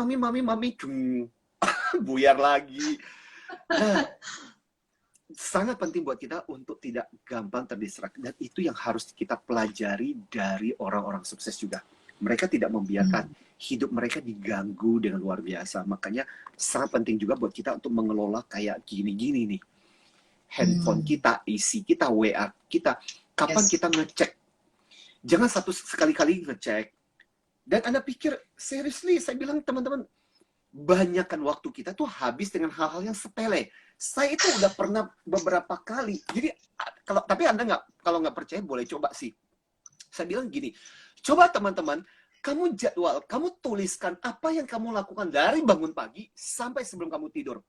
buyar lagi. Nah, sangat penting buat kita untuk tidak gampang terdistraksi, dan itu yang harus kita pelajari dari orang-orang sukses juga. Mereka tidak membiarkan hidup mereka diganggu dengan luar biasa. Makanya sangat penting juga buat kita untuk mengelola kayak gini-gini nih. Handphone kita, isi kita, WA kita, kapan kita ngecek. Jangan sekali-kali ngecek. Dan Anda pikir, seriously, saya bilang teman-teman, banyakkan waktu kita tuh habis dengan hal-hal yang sepele. Saya itu udah pernah beberapa kali. Jadi tapi Anda kalau nggak percaya boleh coba sih. Saya bilang gini, coba teman-teman, kamu jadwal, kamu tuliskan apa yang kamu lakukan dari bangun pagi sampai sebelum kamu tidur.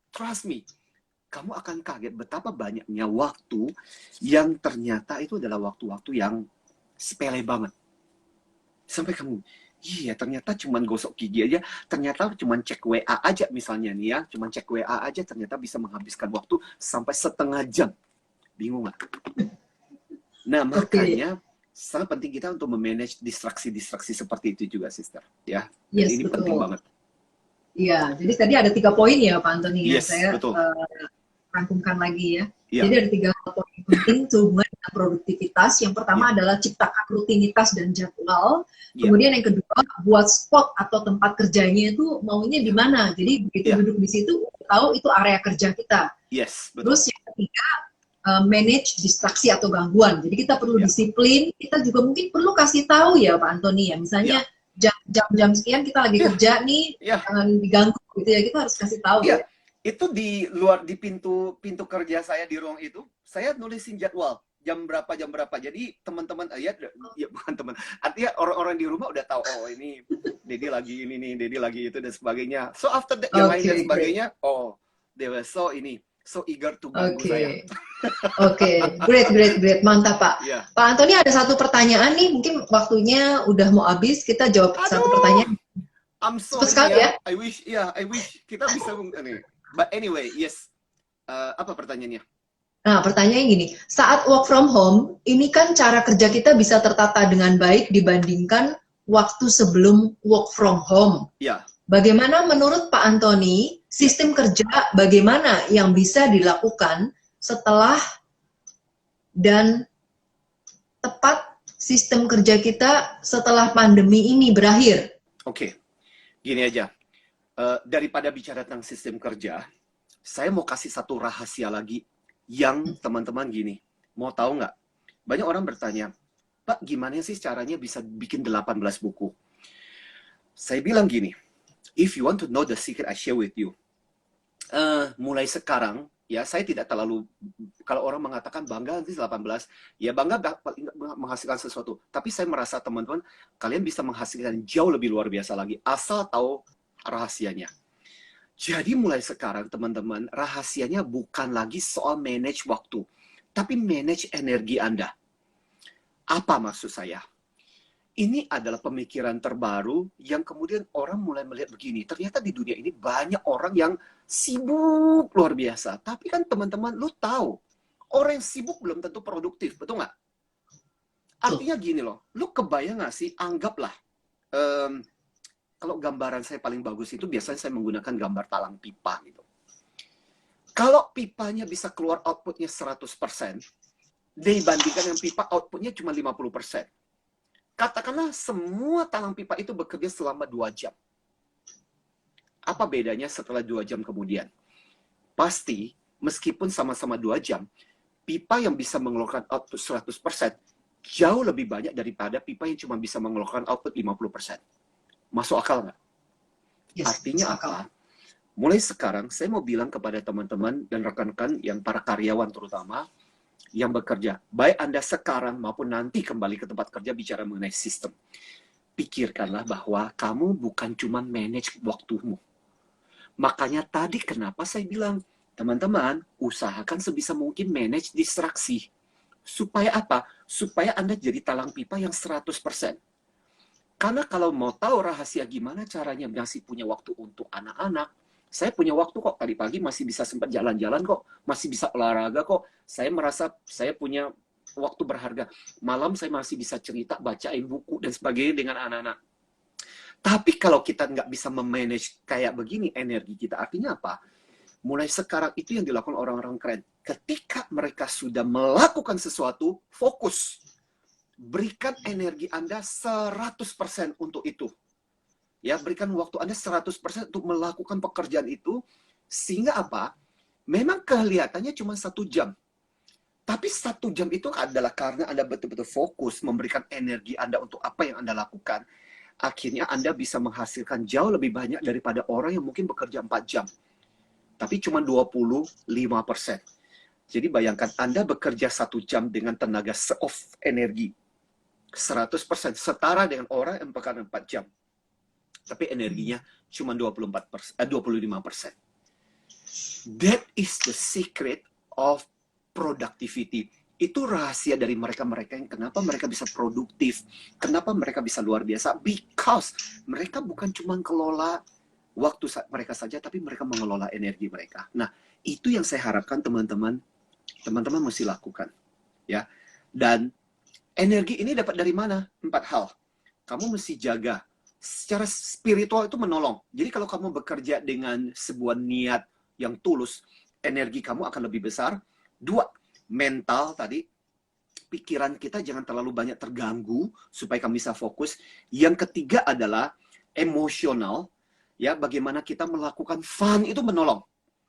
Trust me, kamu akan kaget betapa banyaknya waktu yang ternyata itu adalah waktu-waktu yang sepele banget. Sampai kamu, iya, ternyata cuman gosok gigi aja, ternyata cuman cek WA aja misalnya nih ya, cuman cek WA aja ternyata bisa menghabiskan waktu sampai setengah jam. Bingung nggak? Nah, makanya sangat penting kita untuk memanage distraksi-distraksi seperti itu juga, sister. Ya, dan ini betul. Penting banget. Iya, jadi tadi ada 3 poin ya, Pak Antoni. Yes, saya rangkumkan lagi ya. Jadi ada 3 poin penting sehubungan dengan produktivitas. Yang pertama adalah ciptakan rutinitas dan jadwal. Kemudian yang kedua, buat spot atau tempat kerjanya itu maunya di mana. Jadi begitu duduk di situ, tahu itu area kerja kita. Yes, betul. Terus yang ketiga, manage distraksi atau gangguan. Jadi kita perlu disiplin. Kita juga mungkin perlu kasih tahu ya Pak Antoni ya. Misalnya jam-jam sekian kita lagi kerja nih, jangan diganggu gitu ya. Kita harus kasih tahu. Ya. Itu di luar, di pintu kerja saya di ruang itu, saya nulisin jadwal jam berapa. Jadi teman-teman ya bukan teman, artinya orang-orang di rumah udah tahu, oh ini Dedi lagi ini nih, Dedi lagi itu dan sebagainya. So after that yang lain dan sebagainya, oh they were so eager to bantu saya. Great, mantap Pak. Pak Antoni, ada satu pertanyaan nih, mungkin waktunya udah mau habis, kita jawab satu pertanyaan. I'm sorry ya. I wish kita bisa nih. But anyway, yes. Apa pertanyaannya? Nah, pertanyaannya gini, saat work from home, ini kan cara kerja kita bisa tertata dengan baik dibandingkan waktu sebelum work from home. Ya. Bagaimana menurut Pak Antoni, sistem kerja bagaimana yang bisa dilakukan setelah dan tepat sistem kerja kita setelah pandemi ini berakhir? Oke, gini aja. Daripada bicara tentang sistem kerja, saya mau kasih satu rahasia lagi yang teman-teman gini. Mau tahu nggak? Banyak orang bertanya, Pak, gimana sih caranya bisa bikin 18 buku? Saya bilang gini, if you want to know the secret I share with you, mulai sekarang, ya saya tidak terlalu, kalau orang mengatakan bangga nanti 18, ya bangga menghasilkan sesuatu. Tapi saya merasa teman-teman, kalian bisa menghasilkan jauh lebih luar biasa lagi, asal tahu rahasianya. Jadi mulai sekarang teman-teman, rahasianya bukan lagi soal manage waktu, tapi manage energi Anda. Apa maksud saya? Ini adalah pemikiran terbaru yang kemudian orang mulai melihat begini. Ternyata di dunia ini banyak orang yang sibuk luar biasa. Tapi kan teman-teman, lu tahu, orang yang sibuk belum tentu produktif, betul nggak? Artinya gini loh, lu kebayang nggak sih, anggaplah, kalau gambaran saya paling bagus itu biasanya saya menggunakan gambar talang pipa gitu. Kalau pipanya bisa keluar outputnya 100%, dibandingkan dengan pipa outputnya cuma 50%. Katakanlah semua talang pipa itu bekerja selama 2 jam. Apa bedanya setelah 2 jam kemudian? Pasti, meskipun sama-sama 2 jam, pipa yang bisa mengeluarkan output 100% jauh lebih banyak daripada pipa yang cuma bisa mengeluarkan output 50%. Masuk akal nggak? Yes, Artinya apa? Mulai sekarang, saya mau bilang kepada teman-teman dan rekan-rekan yang para karyawan terutama, yang bekerja, baik Anda sekarang maupun nanti kembali ke tempat kerja bicara mengenai sistem. Pikirkanlah bahwa kamu bukan cuma manage waktumu. Makanya tadi kenapa saya bilang, teman-teman, usahakan sebisa mungkin manage distraksi. Supaya apa? Supaya Anda jadi talang pipa yang 100%. Karena kalau mau tahu rahasia gimana caranya masih punya waktu untuk anak-anak, saya punya waktu kok, tadi pagi masih bisa sempat jalan-jalan kok, masih bisa olahraga kok, saya merasa saya punya waktu berharga. Malam saya masih bisa cerita, bacain buku, dan sebagainya dengan anak-anak. Tapi kalau kita nggak bisa memanage kayak begini energi kita, artinya apa? Mulai sekarang itu yang dilakukan orang-orang keren. Ketika mereka sudah melakukan sesuatu, fokus. Berikan energi Anda 100% untuk itu. Ya, berikan waktu Anda 100% untuk melakukan pekerjaan itu. Sehingga apa? Memang kelihatannya cuma 1 jam. Tapi 1 jam itu adalah karena Anda betul-betul fokus memberikan energi Anda untuk apa yang Anda lakukan. Akhirnya Anda bisa menghasilkan jauh lebih banyak daripada orang yang mungkin bekerja 4 jam. Tapi cuma 25%. Jadi bayangkan Anda bekerja 1 jam dengan tenaga off energi 100%, setara dengan orang yang bekerja 4 jam. Tapi energinya cuma 25%. That is the secret of productivity. Itu rahasia dari mereka-mereka yang kenapa mereka bisa produktif, kenapa mereka bisa luar biasa, because mereka bukan cuma kelola waktu mereka saja, tapi mereka mengelola energi mereka. Nah, itu yang saya harapkan teman-teman mesti lakukan. Ya. Dan energi ini dapat dari mana? 4 hal. Kamu mesti jaga. Secara spiritual itu menolong. Jadi kalau kamu bekerja dengan sebuah niat yang tulus, energi kamu akan lebih besar. 2, mental tadi, pikiran kita jangan terlalu banyak terganggu supaya kami bisa fokus. Yang ketiga adalah emosional, ya, bagaimana kita melakukan fun itu menolong.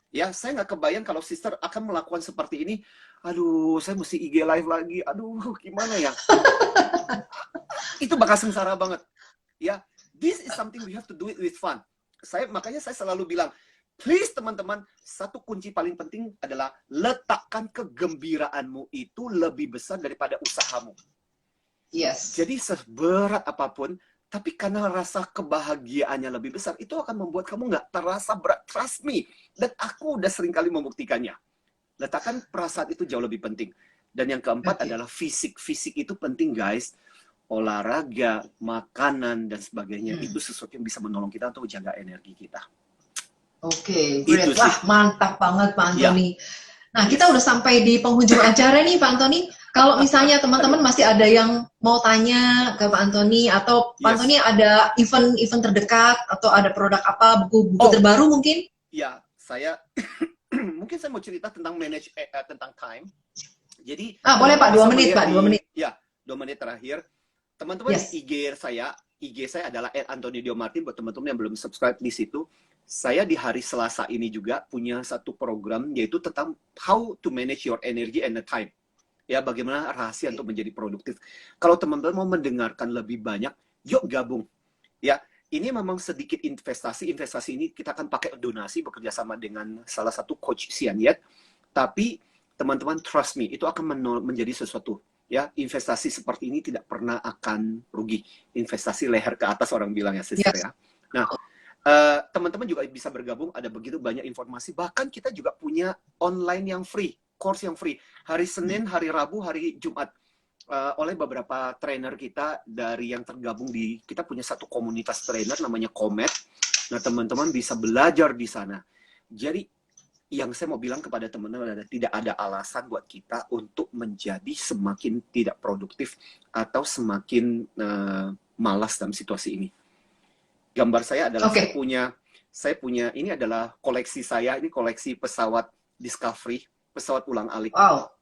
Ya, saya nggak kebayang kalau sister akan melakukan seperti ini. Aduh, saya mesti IG live lagi. Aduh, gimana ya? Itu bakal sengsara banget. Ya, this is something we have to do it with fun. Makanya saya selalu bilang, please teman-teman, satu kunci paling penting adalah letakkan kegembiraanmu itu lebih besar daripada usahamu. Yes. Jadi seberat apapun, tapi karena rasa kebahagiaannya lebih besar, itu akan membuat kamu nggak terasa berat. Trust me. Dan aku udah sering kali membuktikannya. Letakkan perasaan itu jauh lebih penting. Dan yang keempat adalah fisik. Fisik itu penting, guys. Olahraga, makanan, dan sebagainya. Itu sesuatu yang bisa menolong kita untuk jaga energi kita. Oke, great. Wah, mantap banget Pak Antoni. Ya. Nah, kita udah sampai di penghujung acara nih Pak Antoni. Kalau misalnya teman-teman masih ada yang mau tanya ke Pak Antoni, atau Pak Antoni ada event terdekat, atau ada produk apa, buku terbaru mungkin? Ya, saya mungkin saya mau cerita tentang tentang time. Jadi boleh Pak, 2 menit Pak, 2 menit. Ya, 2 menit terakhir. Teman-teman, Yes. IG saya adalah @AnthonyDioMartin. Buat teman-teman yang belum subscribe di situ, saya di hari Selasa ini juga punya satu program, yaitu tentang how to manage your energy and the time. Ya, bagaimana rahasia untuk menjadi produktif. Kalau teman-teman mau mendengarkan lebih banyak, yuk gabung. Ya, ini memang sedikit investasi. Investasi ini kita akan pakai donasi, bekerja sama dengan salah satu coach Sian Yat. Tapi teman-teman trust me, itu akan menjadi sesuatu. Ya, investasi seperti ini tidak pernah akan rugi. Investasi leher ke atas orang bilang ya, sister Yes. ya. Nah, teman-teman juga bisa bergabung. Ada begitu banyak informasi. Bahkan kita juga punya online yang free, course yang free. Hari Senin, hari Rabu, hari Jumat. Oleh beberapa trainer kita dari yang tergabung di, kita punya satu komunitas trainer namanya Komet. Nah, teman-teman bisa belajar di sana. Jadi, yang saya mau bilang kepada teman-teman adalah tidak ada alasan buat kita untuk menjadi semakin tidak produktif atau semakin malas dalam situasi ini. Gambar saya adalah Oke. saya punya ini adalah koleksi saya, ini koleksi pesawat Discovery, pesawat ulang-alik. Wow.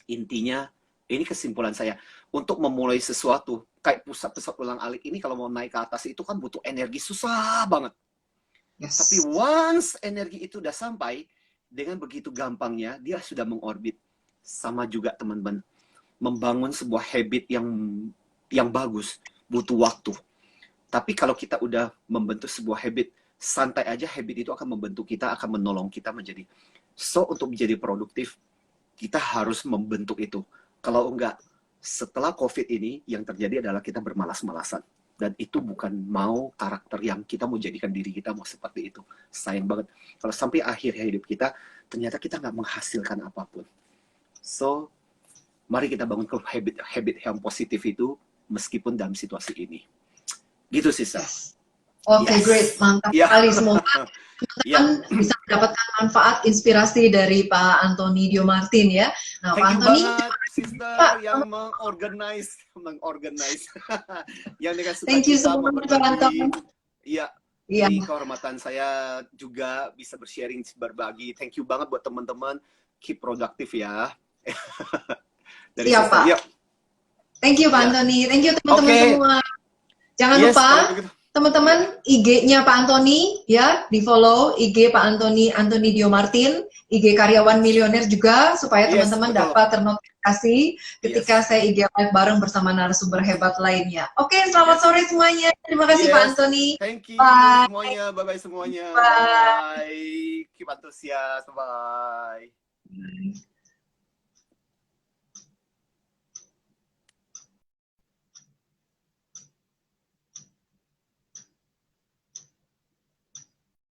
Intinya, ini kesimpulan saya, untuk memulai sesuatu kayak pesawat ulang-alik ini, kalau mau naik ke atas itu kan butuh energi, susah banget. Yes. Tapi once energi itu udah sampai, dengan begitu gampangnya dia sudah mengorbit. Sama juga teman-teman, membangun sebuah habit yang bagus butuh waktu. Tapi kalau kita udah membentuk sebuah habit, santai aja, habit itu akan membentuk kita, akan menolong kita menjadi. So, untuk menjadi produktif, kita harus membentuk itu. Kalau enggak, setelah COVID ini, yang terjadi adalah kita bermalas-malasan. Dan itu bukan mau karakter yang kita mau jadikan diri kita mau seperti itu. Sayang banget. Kalau sampai akhir hidup kita, ternyata kita nggak menghasilkan apapun. So, mari kita bangun ke habit yang positif itu, meskipun dalam situasi ini. Gitu sih, Sir. Yes. Oke, Yes. great. Mantap Yeah. sekali. Semoga teman-teman bisa mendapatkan manfaat, inspirasi dari Pak Anthony Diomartin ya. Nah, Pak Thank you Anthony, banget, sister, Pak, yang mengorganize, yang dengan thank you sukacita so mau much, Pak berbagi. Anthony. Iya, Iya. ini kehormatan saya juga bisa bersharing, berbagi. Thank you banget buat teman-teman. Keep produktif ya. Dari Siap, sister. Pak. Yuk. Thank you, Pak Ya. Anthony. Thank you, teman-teman Oke. semua. Jangan Yes, lupa, kalau begitu. teman-teman, IG-nya Pak Anthony ya, di-follow IG Pak Anthony Diomartin, IG Karyawan Milioner juga, supaya Yes, teman-teman betul. dapat ternotifikasi ketika Yes. saya IG live bareng bersama narasumber hebat lainnya. Oke, selamat sore semuanya. Terima kasih Pak Yes. Anthony. Thank you Bye. semuanya. Bye-bye semuanya. Bye. Bye. Keep antusias. Bye.